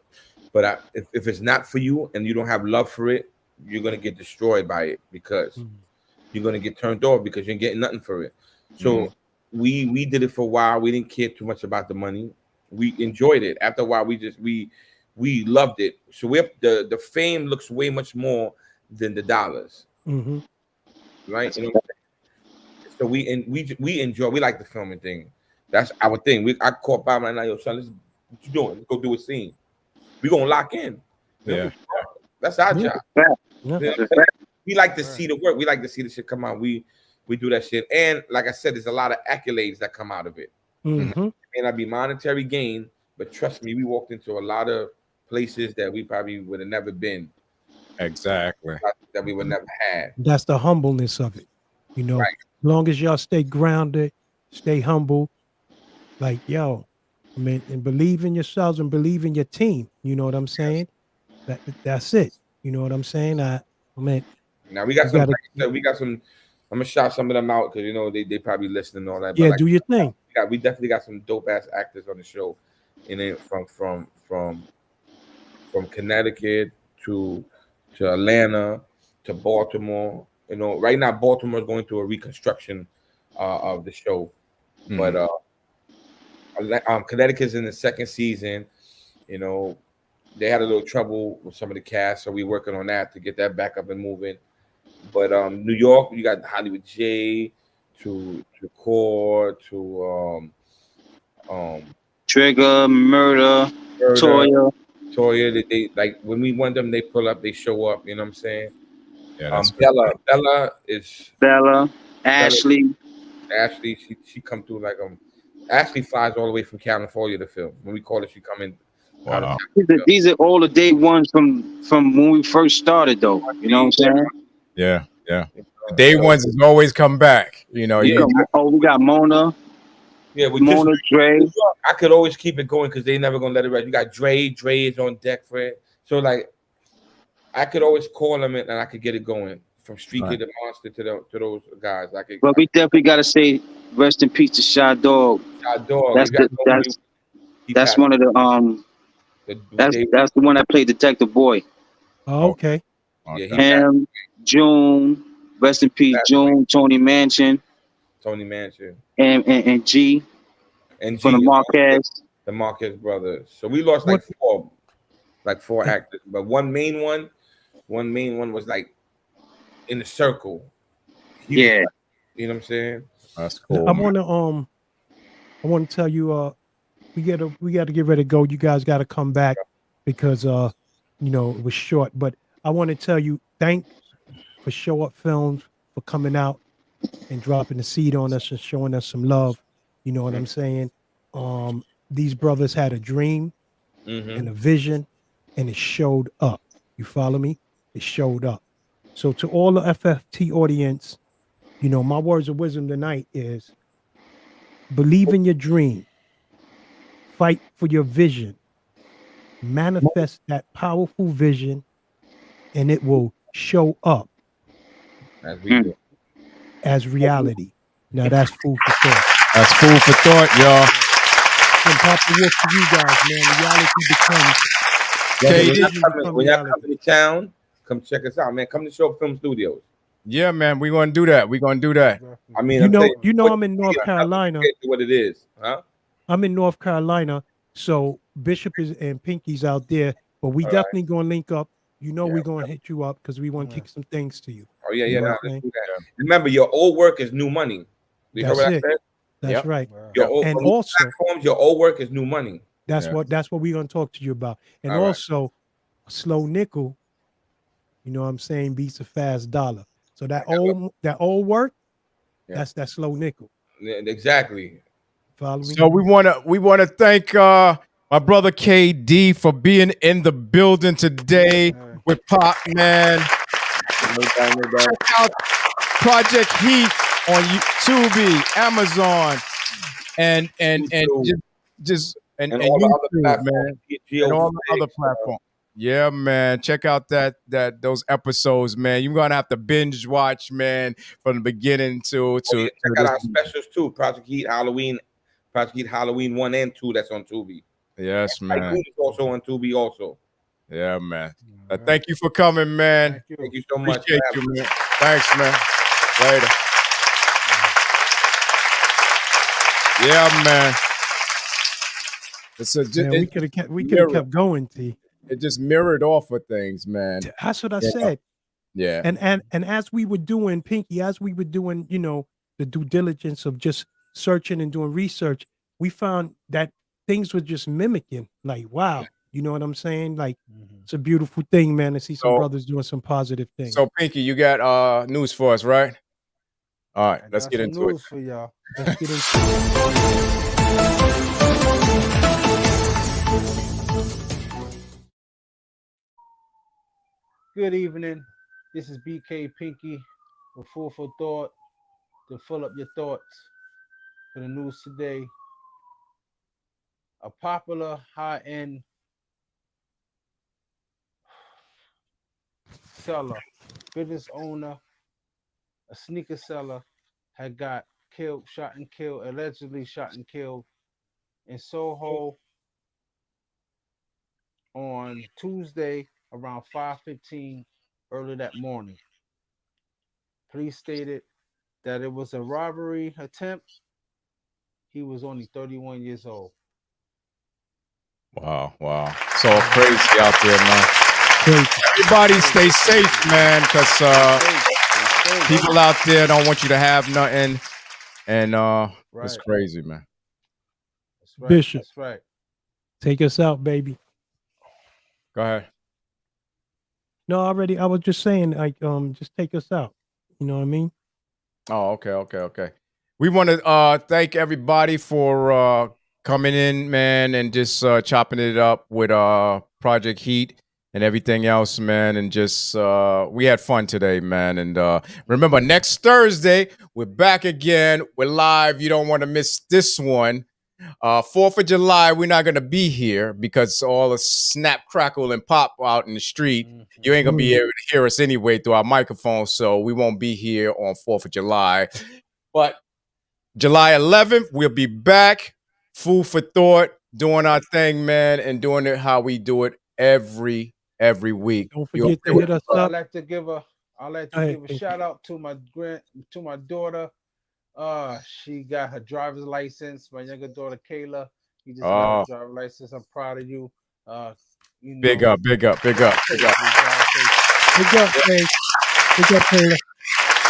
But if it's not for you and you don't have love for it, you're gonna get destroyed by it, because you're gonna get turned off because you're getting nothing for it. So we did it for a while. We didn't care too much about the money. We enjoyed it. After a while, we loved it. So the fame looks way much more than the dollars, right? You know, so we enjoy. We like the filming thing. That's our thing. I caught Bob right now, yo, son, what you doing? Let's go do a scene. We gonna lock in. Yeah, that's our job. We like to see the work. We like to see the shit come out. We do that shit. And like I said, there's a lot of accolades that come out of it. It may not be monetary gain, but trust me, we walked into a lot of places that we probably would have never been. Exactly. That we would never had. That's the humbleness of it. You know, as long as y'all stay grounded, stay humble, like, yo, I mean, and believe in yourselves and believe in your team. You know what I'm saying? That's it. You know what I'm saying? I mean, now we got some. We got some. I'm gonna shout some of them out because you know they probably listening and all that. Yeah, but do your thing. We definitely got some dope ass actors on the show, and then from Connecticut to Atlanta to Baltimore. You know, right now Baltimore is going through a reconstruction of the show, but Connecticut's in the second season. You know, they had a little trouble with some of the cast, so we're working on that to get that back up and moving. But New York, you got Hollywood J to Core to Trigger, Murder, Toya. They like when we want them, they pull up, they show up. You know what I'm saying? Yeah, that's Bella is Ashley. Ashley, she come through like Ashley flies all the way from California to film. When we call her, she come in. Wow. These are all the day ones from when we first started, though. You know what I'm saying? Yeah. The day ones is always come back. You know. We got Mona. Yeah, Mona, Dre. I could always keep it going because they never gonna let it rest. You got Dre is on deck for it. So like, I could always call them and I could get it going from Street Kid to Monster to those guys. But we definitely gotta say rest in peace to Shy Dog. That's one of the that's the one that played Detective Boy. Oh, okay. Yeah, June, rest in peace, June, Tony Manchin, and and G, and from the Marquez. the Marquez brothers. So we lost like four actors, but one main one was like in the circle. Yeah. You know what I'm saying? That's Now, cool. I want to tell you, we gotta get ready to go. You guys got to come back because you know, it was short. But I want to tell you, thanks for Show Up Films for coming out and dropping the seed on us and showing us some love. You know what I'm saying? These brothers had a dream and a vision, and it showed up. You follow me? It showed up. So to all the FFT audience, you know, my words of wisdom tonight is believe in your dream, fight for your vision, manifest that powerful vision, and it will show up As we do. as reality. Now that's food for thought. That's food for thought, y'all. And Papa Wolf to you guys, man. Reality becomes When y'all come to town, come check us out, man. Come to Show Up Film Studios. Yeah, man. We're gonna do that. We're gonna do that. I mean, you know, I'm in North Carolina. What it is, huh? I'm in North Carolina, so Bishop and Pinky's out there, but we definitely gonna link up. You know, we're gonna hit you up because we want to kick some things to you. Oh yeah, You know yeah. what I'm Let's saying? do that. Remember, your old work is new money. You heard That's what I it. said? That's right. Your old, And on these also, platforms, your old work is new money. that's what we're gonna talk to you about. And All right. also, a slow nickel. You know what I'm saying? Beats a fast dollar. So that old work, that's that slow nickel. Yeah, exactly. Follow me? So we wanna thank my brother KD for being in the building today with Pop, man. Check out Project Heat on Tubi, Amazon, and just and and all the other YouTube, platforms, man, GO and all the Flicks, other platforms. Yeah, man. Check out those episodes, man. You're gonna have to binge watch, man, from the beginning to check out our specials too. Project Heat Halloween 1 and 2. That's on Tubi. Yes, man. Tycoon is also on Tubi also. Yeah, man. Thank you for coming, man. Thank you so much. Appreciate you, man. Thanks, man. Later. Yeah, man. We could have kept going, T. It just mirrored off of things, man. That's what I said. Yeah. And as we were doing, Pinky, as we were doing, you know, the due diligence of just searching and doing research, we found that things were just mimicking. Like, wow, you know what I'm saying? Like, it's a beautiful thing, man, to see some brothers doing some positive things. So, Pinky, you got news for us, right? All right, let's get into it. For y'all. Let's get into it. Good evening. This is BK Pinky with Food for Thought to fill up your thoughts for the news today. A popular high-end seller, business owner, a sneaker seller, had got allegedly shot and killed in Soho on Tuesday around 5:15 early that morning. Police stated that it was a robbery attempt. He was only 31 years old. Wow. So crazy out there, man. Everybody stay safe, man, because people out there don't want you to have nothing. And it's crazy, man. That's right. Bishop. That's right. Take us out, baby. Go ahead. No, already. I was just saying, like, just take us out. You know what I mean? Oh, okay. We want to thank everybody for coming in, man, and just chopping it up with Project Heat and everything else, man. And just we had fun today, man. And remember, next Thursday we're back again. We're live. You don't want to miss this one. 4th of July, we're not going to be here because all the snap, crackle, and pop out in the street. You ain't going to be able to hear us anyway through our microphone, so we won't be here on 4th of July. But July 11th, we'll be back, Food for Thought, doing our thing, man, and doing it how we do it every week. Don't forget to hit us up. I'd like to give a shout out to my daughter. She got her driver's license. My younger daughter Kayla He just got his driver's license. I'm proud of you. You know, big up. Big up, Taylor.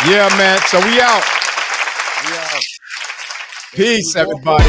Yeah, man. So we out. Peace, everybody.